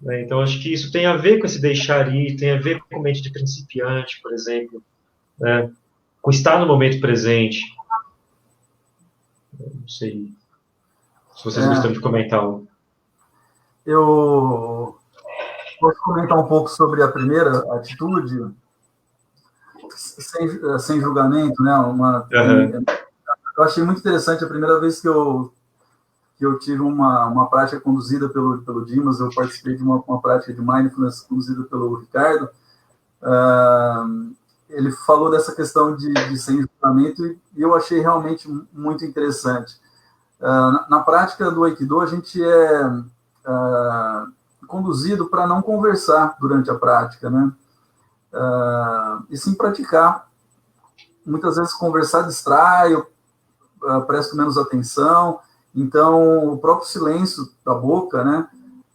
Né? Então, acho que isso tem a ver com esse deixar ir, tem a ver com mente de principiante, por exemplo, né? Com estar no momento presente. Não sei se vocês gostam de comentar. Eu posso comentar um pouco sobre a primeira atitude, sem julgamento, né? Eu achei muito interessante a primeira vez que eu tive uma prática conduzida pelo Dimas, eu participei de uma prática de mindfulness conduzida pelo Ricardo. Ele falou dessa questão de sem julgamento e eu achei realmente muito interessante. Na prática do Aikido, a gente é conduzido para não conversar durante a prática, né? E sim praticar. Muitas vezes conversar distrai, eu presto menos atenção, então o próprio silêncio da boca, né,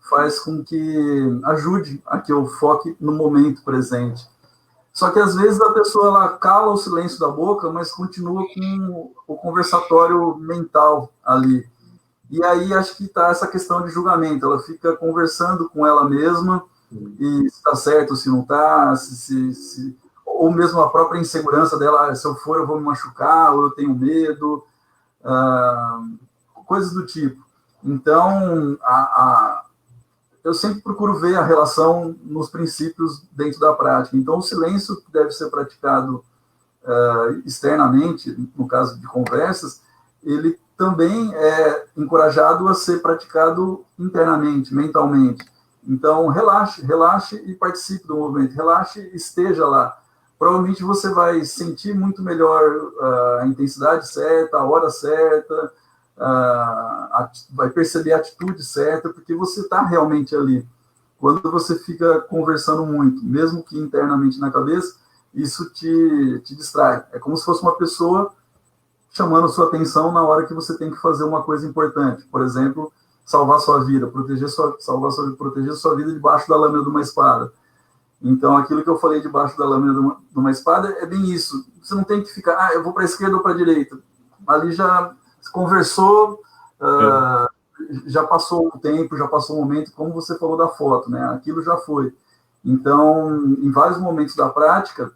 faz com que ajude a que eu foque no momento presente. Só que às vezes a pessoa ela cala o silêncio da boca, mas continua com o conversatório mental ali. E aí acho que está essa questão de julgamento, ela fica conversando com ela mesma, e se está certo, se não está, ou mesmo a própria insegurança dela, se eu for eu vou me machucar, ou eu tenho medo, coisas do tipo. Então, eu sempre procuro ver a relação nos princípios dentro da prática. Então, o silêncio deve ser praticado externamente, no caso de conversas, ele também é encorajado a ser praticado internamente, mentalmente. Então, relaxe e participe do movimento, relaxe e esteja lá. Provavelmente você vai sentir muito melhor a intensidade certa, a hora certa, vai perceber a atitude certa, porque você está realmente ali. Quando você fica conversando muito, mesmo que internamente na cabeça, isso te distrai. É como se fosse uma pessoa chamando sua atenção na hora que você tem que fazer uma coisa importante. Por exemplo, salvar sua vida, proteger sua vida debaixo da lâmina de uma espada. Então, aquilo que eu falei debaixo da lâmina de uma espada é bem isso. Você não tem que ficar, eu vou para a esquerda ou para a direita. Ali já conversou, já passou o tempo, já passou o momento, como você falou da foto, né? Aquilo já foi. Então, em vários momentos da prática,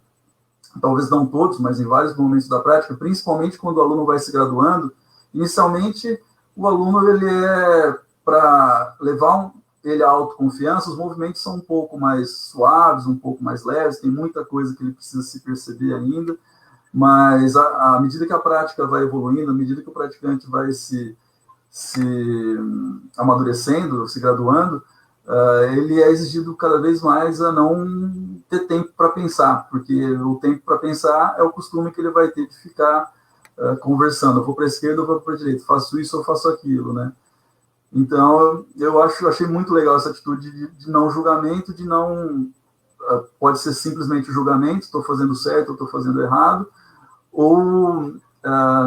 talvez não todos, mas em vários momentos da prática, principalmente quando o aluno vai se graduando, inicialmente o aluno ele para levar ele à autoconfiança, os movimentos são um pouco mais suaves, um pouco mais leves, tem muita coisa que ele precisa se perceber ainda, mas à medida que a prática vai evoluindo, à medida que o praticante vai se amadurecendo, se graduando, ele é exigido cada vez mais a não ter tempo para pensar, porque o tempo para pensar é o costume que ele vai ter de ficar conversando, eu vou para a esquerda, eu vou para a direita, faço isso ou faço aquilo, né? Então, eu achei muito legal essa atitude de não julgamento, de não... pode ser simplesmente o julgamento, estou fazendo certo, estou fazendo errado, ou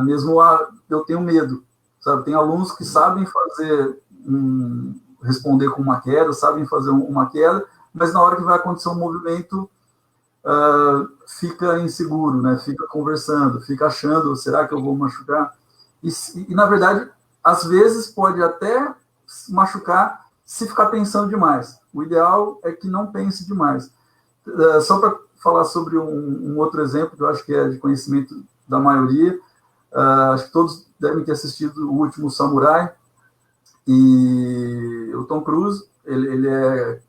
mesmo eu tenho medo, sabe? Tem alunos que sabem responder com uma queda, sabem fazer uma queda, mas na hora que vai acontecer um movimento, fica inseguro, né? Fica conversando, fica achando, será que eu vou machucar? E na verdade, às vezes pode até machucar se ficar pensando demais. O ideal é que não pense demais. Só para falar sobre um outro exemplo, que eu acho que é de conhecimento da maioria, acho que todos devem ter assistido O Último Samurai, e o Tom Cruise, ele é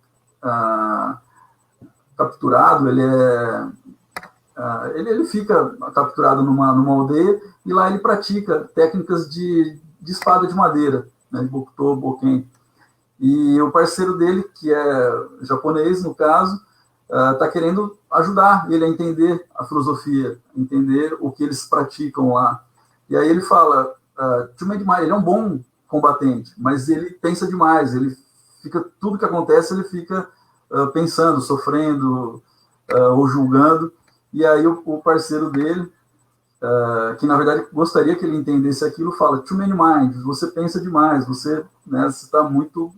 capturado, ele fica capturado numa aldeia, e lá ele pratica técnicas de espada de madeira, né, de Bokuto, Boken. E o parceiro dele, que é japonês, no caso, está querendo ajudar ele a entender a filosofia, entender o que eles praticam lá. E aí ele fala, ele é um bom combatente, mas ele pensa demais, tudo que acontece, ele fica pensando, sofrendo, ou julgando. E aí o parceiro dele, que na verdade gostaria que ele entendesse aquilo, fala, too many minds, você pensa demais, você está muito,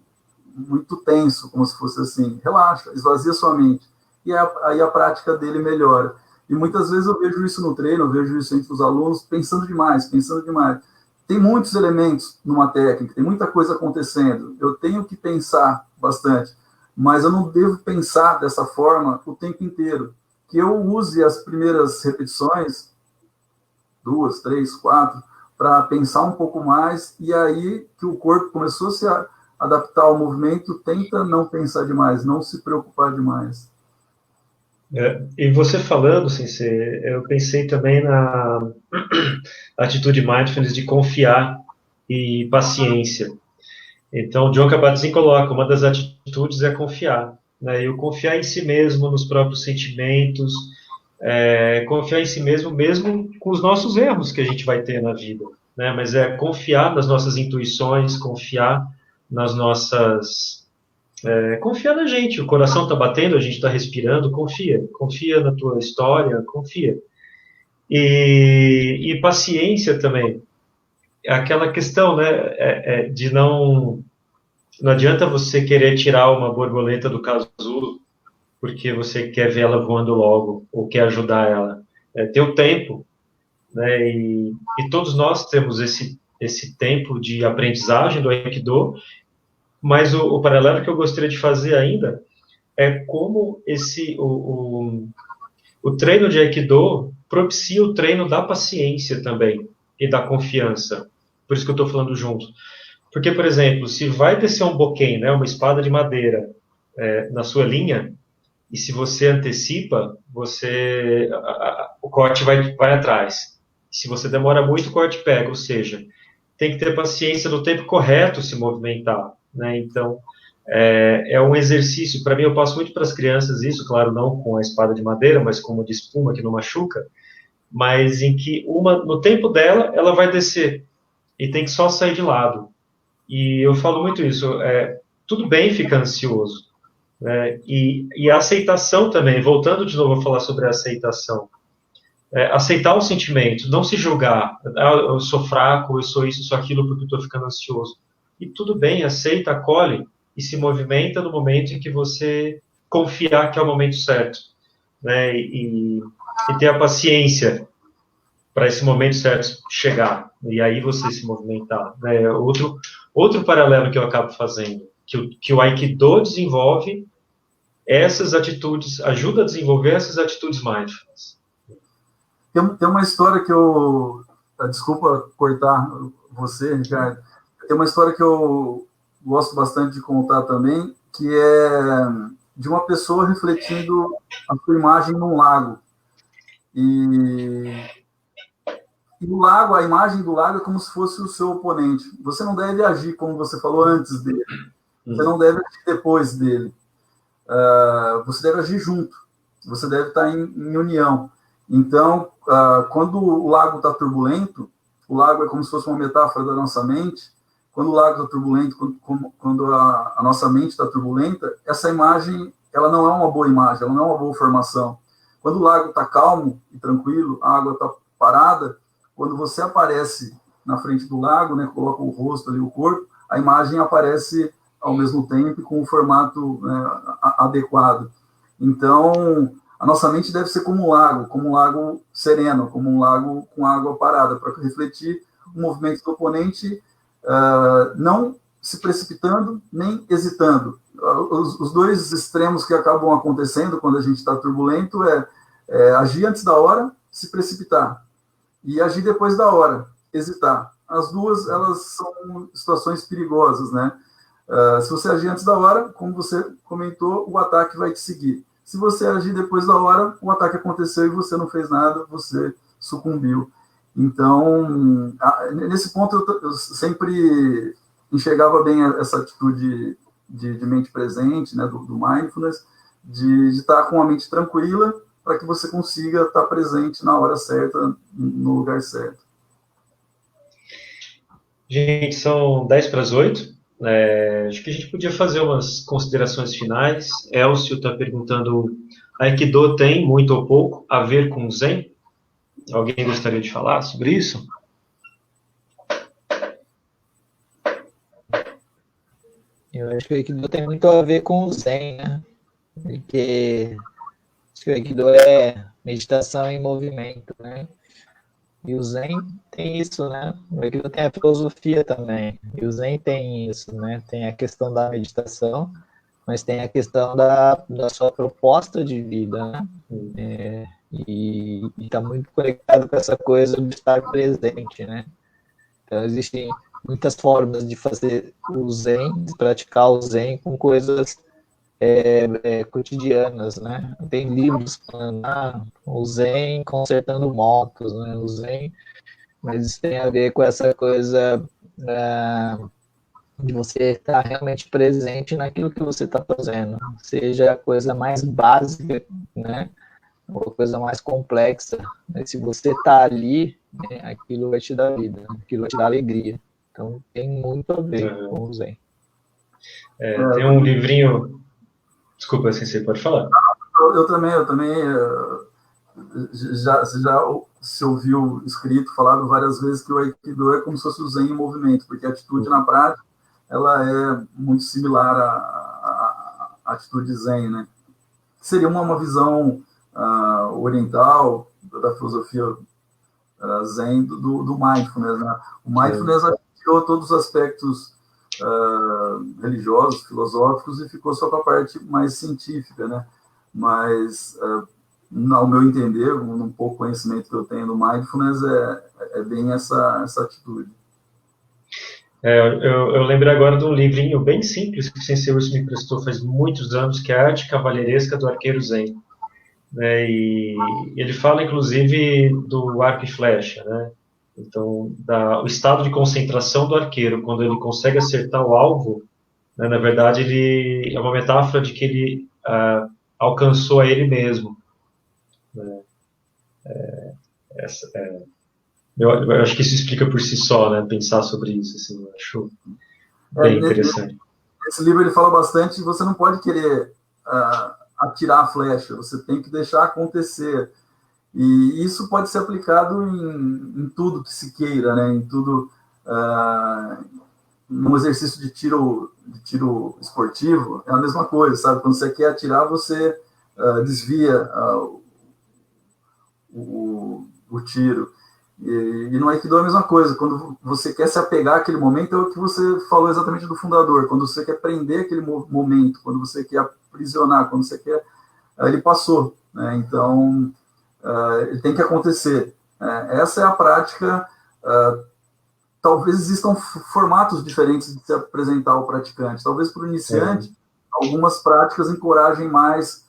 muito tenso, como se fosse assim, relaxa, esvazia sua mente. E aí a prática dele melhora. E muitas vezes eu vejo isso no treino, eu vejo isso entre os alunos, pensando demais. Tem muitos elementos numa técnica, tem muita coisa acontecendo, eu tenho que pensar bastante, mas eu não devo pensar dessa forma o tempo inteiro. Que eu use as primeiras repetições, 2, 3, 4, para pensar um pouco mais, e aí que o corpo começou a se adaptar ao movimento, tenta não pensar demais, não se preocupar demais. E você falando, Sensei, eu pensei também na atitude mindfulness de confiar e paciência. Então, o John Kabat-Zinn coloca, uma das atitudes é confiar, né? E o confiar em si mesmo, nos próprios sentimentos, confiar em si mesmo com os nossos erros que a gente vai ter na vida, né? Mas é confiar nas nossas intuições, confiar nas nossas... confiar na gente, o coração está batendo, a gente está respirando, confia na tua história, confia. E paciência também, é aquela questão, né, de não adianta você querer tirar uma borboleta do casulo porque você quer ver ela voando logo, ou quer ajudar ela. Ter o tempo, né, e todos nós temos esse tempo de aprendizagem do Aikido, mas o paralelo que eu gostaria de fazer ainda é como o treino de Aikido propicia o treino da paciência também, e da confiança. Por isso que eu estou falando junto. Porque, por exemplo, se vai descer um boken, né, uma espada de madeira, na sua linha, e se você antecipa, o corte vai atrás. Se você demora muito, o corte pega. Ou seja, tem que ter paciência no tempo correto se movimentar, né? Então, é um exercício. Para mim, eu passo muito para as crianças isso, claro, não com a espada de madeira, mas com uma de espuma que não machuca, mas em que no tempo dela, ela vai descer e tem que só sair de lado. E eu falo muito isso. Tudo bem ficar ansioso, né? E a aceitação também, voltando de novo a falar sobre a aceitação. Aceitar o sentimento, não se julgar. Eu sou fraco, eu sou isso, eu sou aquilo porque eu estou ficando ansioso. E tudo bem, aceita, acolhe e se movimenta no momento em que você confiar que é o momento certo, né? E ter a paciência para esse momento certo chegar. E aí você se movimentar, né? Outro paralelo que eu acabo fazendo, que o Aikido desenvolve essas atitudes, ajuda a desenvolver essas atitudes mindfulness. Tem uma história que eu... Desculpa cortar você, Ricardo. Tem uma história que eu gosto bastante de contar também, que é de uma pessoa refletindo a sua imagem num lago. E o lago, a imagem do lago é como se fosse o seu oponente. Você não deve agir como você falou antes dele. Você não deve agir depois dele. Você deve agir junto. Você deve estar em união. Então, quando o lago está turbulento, o lago é como se fosse uma metáfora da nossa mente. Quando o lago está turbulento, quando a nossa mente está turbulenta, essa imagem, ela não é uma boa imagem, ela não é uma boa formação. Quando o lago está calmo e tranquilo, a água está parada, quando você aparece na frente do lago, né, coloca o rosto ali, o corpo, a imagem aparece ao mesmo tempo com o formato, né, adequado. Então, a nossa mente deve ser como um lago sereno, como um lago com água parada, para refletir o movimento do oponente, não se precipitando, nem hesitando. Os dois extremos que acabam acontecendo quando a gente está turbulento é agir antes da hora, se precipitar, e agir depois da hora, hesitar. As duas, elas são situações perigosas, né? Se você agir antes da hora, como você comentou, o ataque vai te seguir. Se você agir depois da hora, o ataque aconteceu e você não fez nada, você sucumbiu. Então, nesse ponto, eu sempre enxergava bem essa atitude de mente presente, né, do mindfulness, de estar com a mente tranquila, para que você consiga estar presente na hora certa, no lugar certo. Gente, são 7:50. Acho que a gente podia fazer umas considerações finais. Elcio está perguntando: Aikido tem, muito ou pouco, a ver com Zen? Alguém gostaria de falar sobre isso? Eu acho que o Aikido tem muito a ver com o Zen, né? Porque acho que o Aikido é meditação em movimento, né? E o Zen tem isso, né? O Aikido tem a filosofia também. E o Zen tem isso, né? Tem a questão da meditação, mas tem a questão da sua proposta de vida, né? E está muito conectado com essa coisa de estar presente, né? Então, existem muitas formas de fazer o Zen, de praticar o Zen com coisas cotidianas, né? Tem livros falando, o Zen consertando motos, né? O Zen, mas isso tem a ver com essa coisa de você estar realmente presente naquilo que você está fazendo, seja a coisa mais básica, né? Ou a coisa mais complexa. Mas se você está ali, né, aquilo vai te dar vida, aquilo vai te dar alegria. Então tem muito a ver com o Zen. Tem um livrinho... Desculpa, assim, você pode falar. Eu também já se ouviu escrito, falado várias vezes que o Aikido é como se fosse o Zen em movimento, porque a atitude na prática, ela é muito similar à atitude Zen, né? Seria uma visão oriental da filosofia Zen do mindfulness, né? O mindfulness tirou todos os aspectos religiosos, filosóficos, e ficou só com a parte mais científica, né? Mas, ao meu entender, um pouco conhecimento que eu tenho do mindfulness, é bem essa atitude. Eu lembrei agora de um livrinho bem simples que o Sensei Urso me emprestou faz muitos anos, que é a Arte Cavalheiresca do Arqueiro Zen. Né, e ele fala, inclusive, do arco e flecha, né? Então, o estado de concentração do arqueiro, quando ele consegue acertar o alvo, né, na verdade, ele é uma metáfora de que ele alcançou a ele mesmo. Né? Eu acho que isso explica por si só, né? Pensar sobre isso, assim, eu acho bem interessante. Esse livro ele fala bastante, você não pode querer atirar a flecha, você tem que deixar acontecer. E isso pode ser aplicado em tudo que se queira, né? Em tudo, num exercício de tiro esportivo, é a mesma coisa, sabe? Quando você quer atirar, você desvia o tiro. E no Aikido é a mesma coisa, quando você quer se apegar àquele momento, é o que você falou exatamente do fundador, quando você quer prender aquele momento, quando você quer aprisionar, quando você quer... ele passou, né? Então, ele tem que acontecer. Essa é a prática. Talvez existam formatos diferentes de se apresentar ao praticante. Talvez para o iniciante, algumas práticas encorajem mais,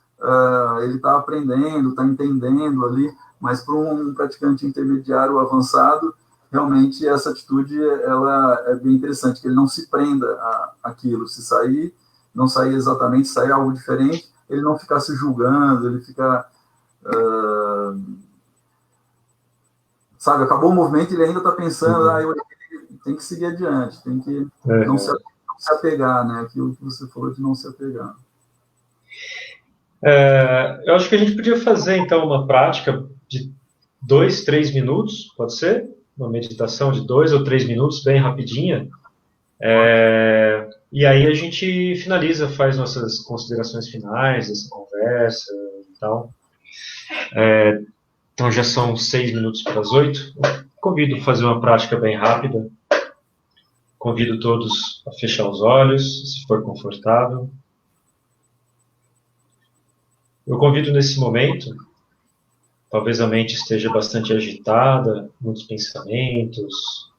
ele está aprendendo, está entendendo ali, mas para um praticante intermediário avançado, realmente essa atitude ela é bem interessante, que ele não se prenda àquilo. Se sair, não sair exatamente, sair algo diferente, ele não ficar se julgando, ele ficar... sabe, acabou o movimento e ele ainda está pensando, eu tenho que seguir adiante, tem que não se apegar, né? Aquilo que você falou de não se apegar. Eu acho que a gente podia fazer, então, uma prática de 2, 3 minutos, pode ser? Uma meditação de 2 ou 3 minutos, bem rapidinha. E aí a gente finaliza, faz nossas considerações finais dessa conversa e tal. Então já são 6 minutos para as 8. Convido a fazer uma prática bem rápida. Convido todos a fechar os olhos, se for confortável. Eu convido nesse momento, talvez a mente esteja bastante agitada, muitos pensamentos.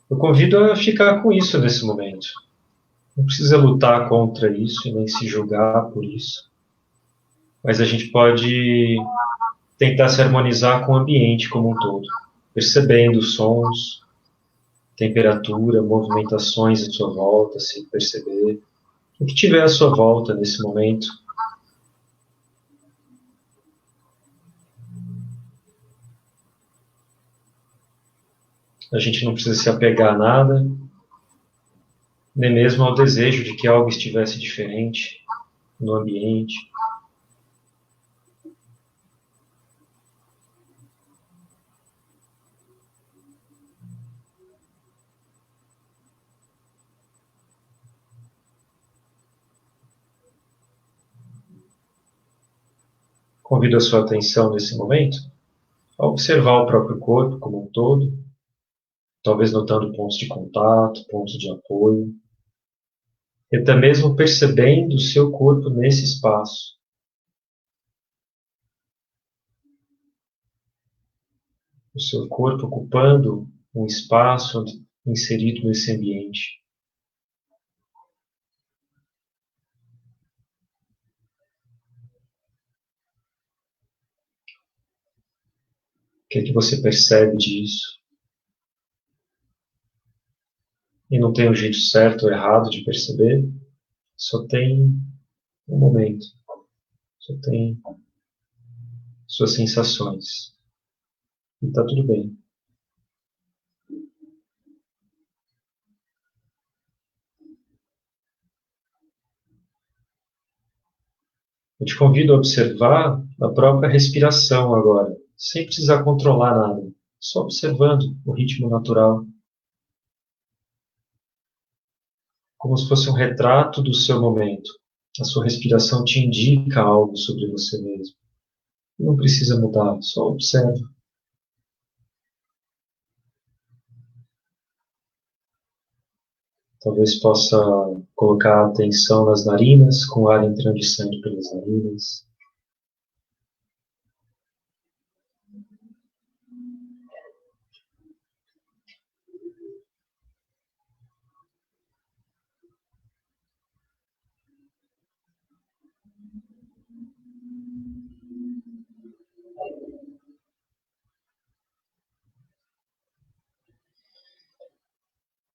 Eu convido a ficar com isso nesse momento. Não precisa lutar contra isso e nem se julgar por isso. Mas a gente pode tentar se harmonizar com o ambiente como um todo, percebendo sons, temperatura, movimentações à sua volta, se perceber. O que tiver à sua volta nesse momento. A gente não precisa se apegar a nada, nem mesmo ao desejo de que algo estivesse diferente no ambiente. Convido a sua atenção nesse momento a observar o próprio corpo como um todo, talvez notando pontos de contato, pontos de apoio, e até mesmo percebendo o seu corpo nesse espaço. O seu corpo ocupando um espaço inserido nesse ambiente. O que é que você percebe disso? E não tem um jeito certo ou errado de perceber, só tem um momento, só tem suas sensações. E está tudo bem. Eu te convido a observar a própria respiração agora, sem precisar controlar nada, só observando o ritmo natural, como se fosse um retrato do seu momento. A sua respiração te indica algo sobre você mesmo. Não precisa mudar, só observa. Talvez possa colocar a atenção nas narinas, com o ar entrando e saindo pelas narinas.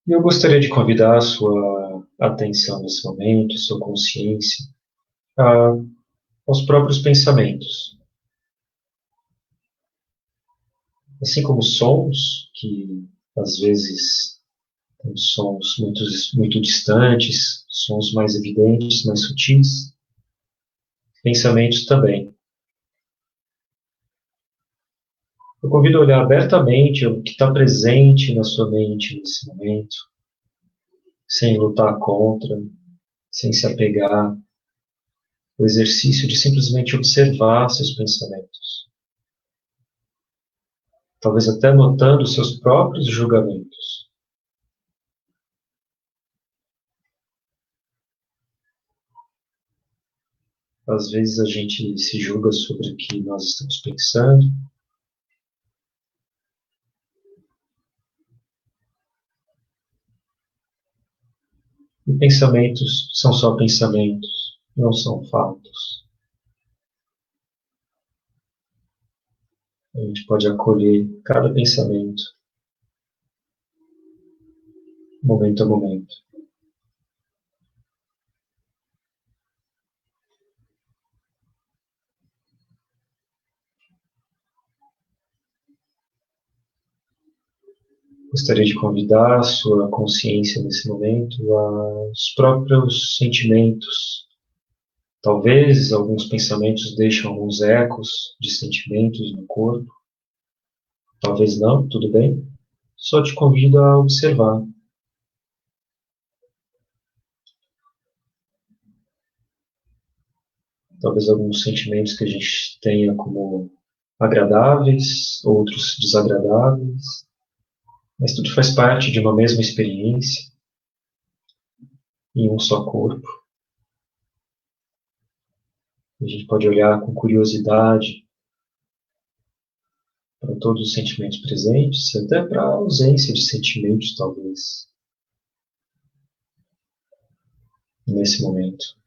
E eu gostaria de convidar a sua atenção nesse momento, sua consciência, aos próprios pensamentos. Assim como sons, que às vezes tem sons muito distantes, sons mais evidentes, mais sutis, pensamentos também. Eu convido a olhar abertamente o que está presente na sua mente nesse momento, sem lutar contra, sem se apegar, o exercício de simplesmente observar seus pensamentos. Talvez até notando seus próprios julgamentos. Às vezes a gente se julga sobre o que nós estamos pensando. E pensamentos são só pensamentos, não são fatos. A gente pode acolher cada pensamento, momento a momento. Gostaria de convidar a sua consciência nesse momento aos próprios sentimentos. Talvez alguns pensamentos deixam alguns ecos de sentimentos no corpo. Talvez não, tudo bem. Só te convido a observar. Talvez alguns sentimentos que a gente tenha como agradáveis, outros desagradáveis. Mas tudo faz parte de uma mesma experiência, em um só corpo. A gente pode olhar com curiosidade para todos os sentimentos presentes, até para a ausência de sentimentos, talvez, nesse momento.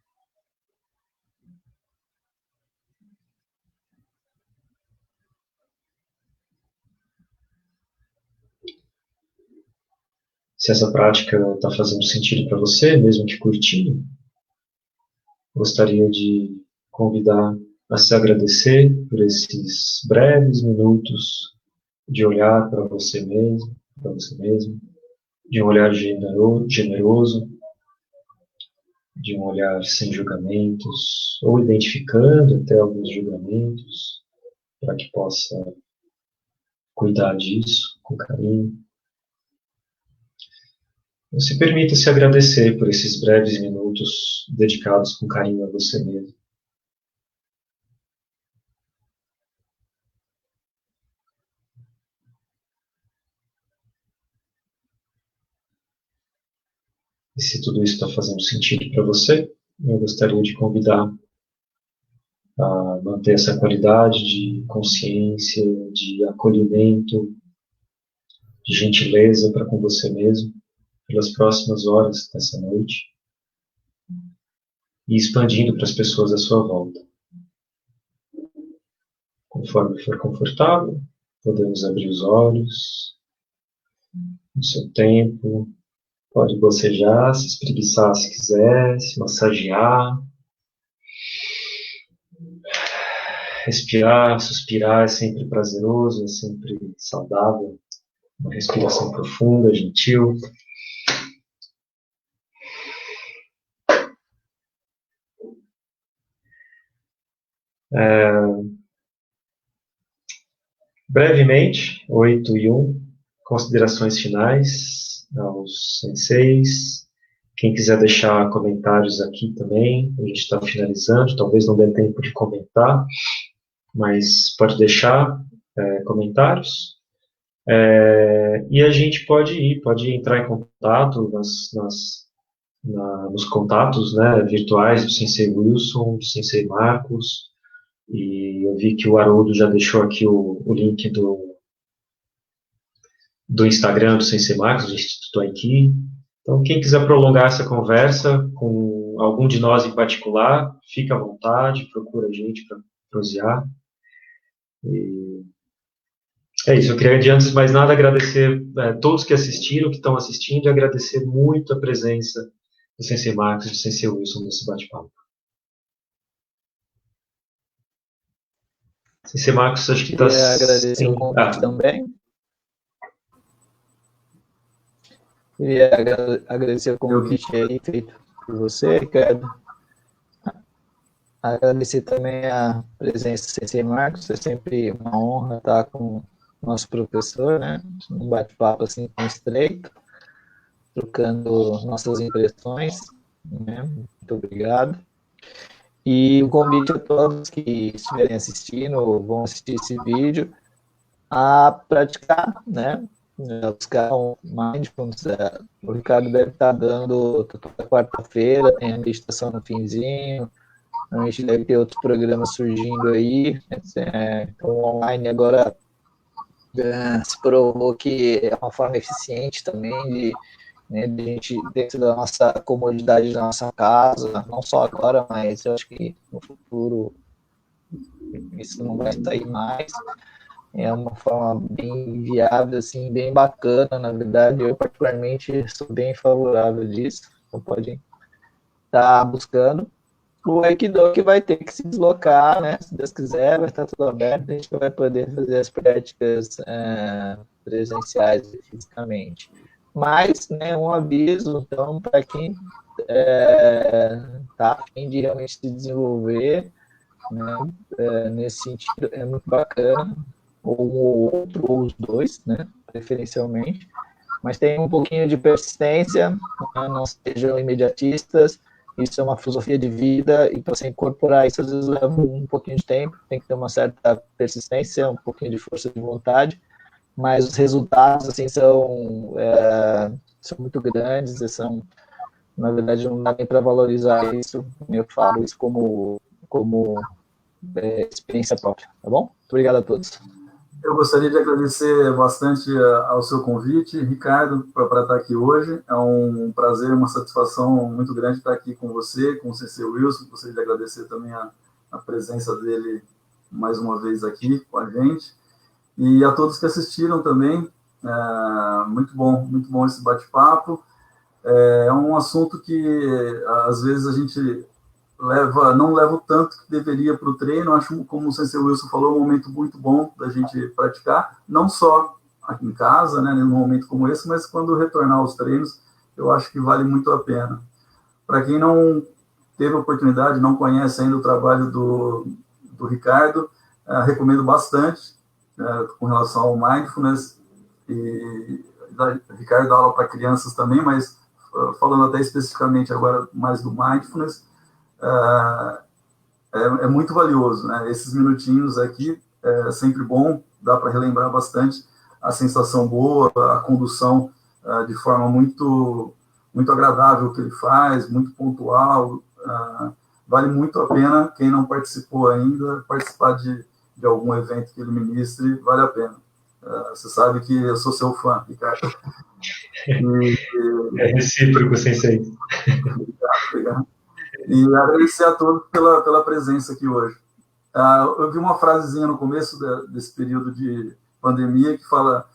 Se essa prática está fazendo sentido para você, mesmo que curtinho, gostaria de convidar a se agradecer por esses breves minutos de olhar para você mesmo, de um olhar generoso, de um olhar sem julgamentos, ou identificando até alguns julgamentos, para que possa cuidar disso com carinho. Se permita se agradecer por esses breves minutos dedicados com carinho a você mesmo. E se tudo isso está fazendo sentido para você, eu gostaria de convidar a manter essa qualidade de consciência, de acolhimento, de gentileza para com você mesmo, pelas próximas horas dessa noite, e expandindo para as pessoas à sua volta. Conforme for confortável, podemos abrir os olhos, no seu tempo, pode bocejar, se espreguiçar se quiser, se massagear. Respirar, suspirar é sempre prazeroso, é sempre saudável. Uma respiração profunda, gentil. Brevemente, 8:01, considerações finais aos senseis. Quem quiser deixar comentários aqui também, a gente está finalizando, talvez não dê tempo de comentar, mas pode deixar comentários. E a gente pode entrar em contato nos contatos, né, virtuais do Sensei Wilson, do Sensei Marcos, e eu vi que o Haroldo já deixou aqui o link do Instagram do Sensei Marcos, do Instituto Anki. Então, quem quiser prolongar essa conversa com algum de nós em particular, fica à vontade, procura a gente para prosear. E é isso, eu queria, antes de mais nada, agradecer todos que assistiram, que estão assistindo, e agradecer muito a presença do Sensei Marcos e do Sensei Wilson nesse bate-papo. Sensei Marcos, acho que está... Queria agradecer o convite também. Queria agradecer o convite aí feito por você, Ricardo. Agradecer também a presença do Sensei Marcos, é sempre uma honra estar com o nosso professor, né? Um bate-papo assim tão estreito, trocando nossas impressões, né? Muito obrigado. E o convite a todos que estiverem assistindo ou vão assistir esse vídeo a praticar, né? Buscar um mindfulness. O Ricardo deve estar dando toda quarta-feira, tem a meditação no finzinho. A gente deve ter outros programas surgindo aí. Então, online agora se provou que é uma forma eficiente também de gente, dentro da nossa comodidade da nossa casa, não só agora, mas eu acho que no futuro isso não vai sair mais. É uma forma bem viável, assim, bem bacana, na verdade. Eu, particularmente, sou bem favorável disso. Então, pode estar buscando. O Aikido que vai ter que se deslocar, né? Se Deus quiser, vai estar tudo aberto, a gente vai poder fazer as práticas presenciais fisicamente. Mas, né, um aviso, então, para quem está a fim de realmente se desenvolver, né, nesse sentido, é muito bacana, ou um ou outro, ou os dois, né, preferencialmente, mas tem um pouquinho de persistência, né, não sejam imediatistas. Isso é uma filosofia de vida, e para você incorporar isso, às vezes leva um pouquinho de tempo, tem que ter uma certa persistência, um pouquinho de força de vontade, mas os resultados, assim, são muito grandes, são, na verdade, não dá nem para valorizar isso, eu falo isso como experiência própria, tá bom? Muito obrigado a todos. Eu gostaria de agradecer bastante ao seu convite, Ricardo, para estar aqui hoje. É um prazer, uma satisfação muito grande estar aqui com você, com o Sensei Wilson. Gostaria de agradecer também a presença dele mais uma vez aqui com a gente. E a todos que assistiram também. Muito bom esse bate-papo. É um assunto que, às vezes, a gente não leva o tanto que deveria para o treino. Acho, como o Sensei Wilson falou, um momento muito bom da gente praticar, não só aqui em casa, né, num momento como esse, mas quando retornar aos treinos, eu acho que vale muito a pena. Para quem não teve a oportunidade, não conhece ainda o trabalho do Ricardo, recomendo bastante com relação ao mindfulness, e o Ricardo dá aula para crianças também, mas falando até especificamente agora mais do mindfulness, é muito valioso, né? Esses minutinhos aqui é sempre bom, dá para relembrar bastante a sensação boa, a condução de forma muito agradável que ele faz, muito pontual. Vale muito a pena, quem não participou ainda, participar de algum evento que ele ministre, vale a pena. Você sabe que eu sou seu fã, Ricardo. É recíproco, Sensei. Obrigado. E agradecer a todos pela presença aqui hoje. Eu vi uma frasezinha no começo desse período de pandemia que fala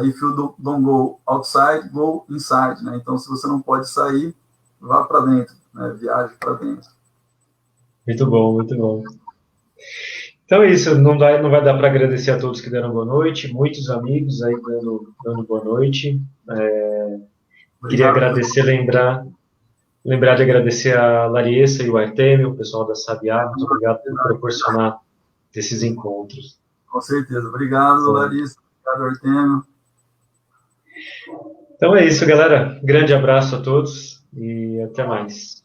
if you don't go outside, go inside. Né? Então, se você não pode sair, vá para dentro, né? Viaje para dentro. Muito bom, muito bom. Então é isso, não vai dar para agradecer a todos que deram boa noite, muitos amigos aí dando boa noite. Queria Obrigado, agradecer, lembrar de agradecer a Larissa e o Artemio, o pessoal da Sabiá, muito obrigado por proporcionar esses encontros. com certeza. Obrigado, Larissa. Obrigado, Artemio. Então é isso, galera. Grande abraço a todos e até mais.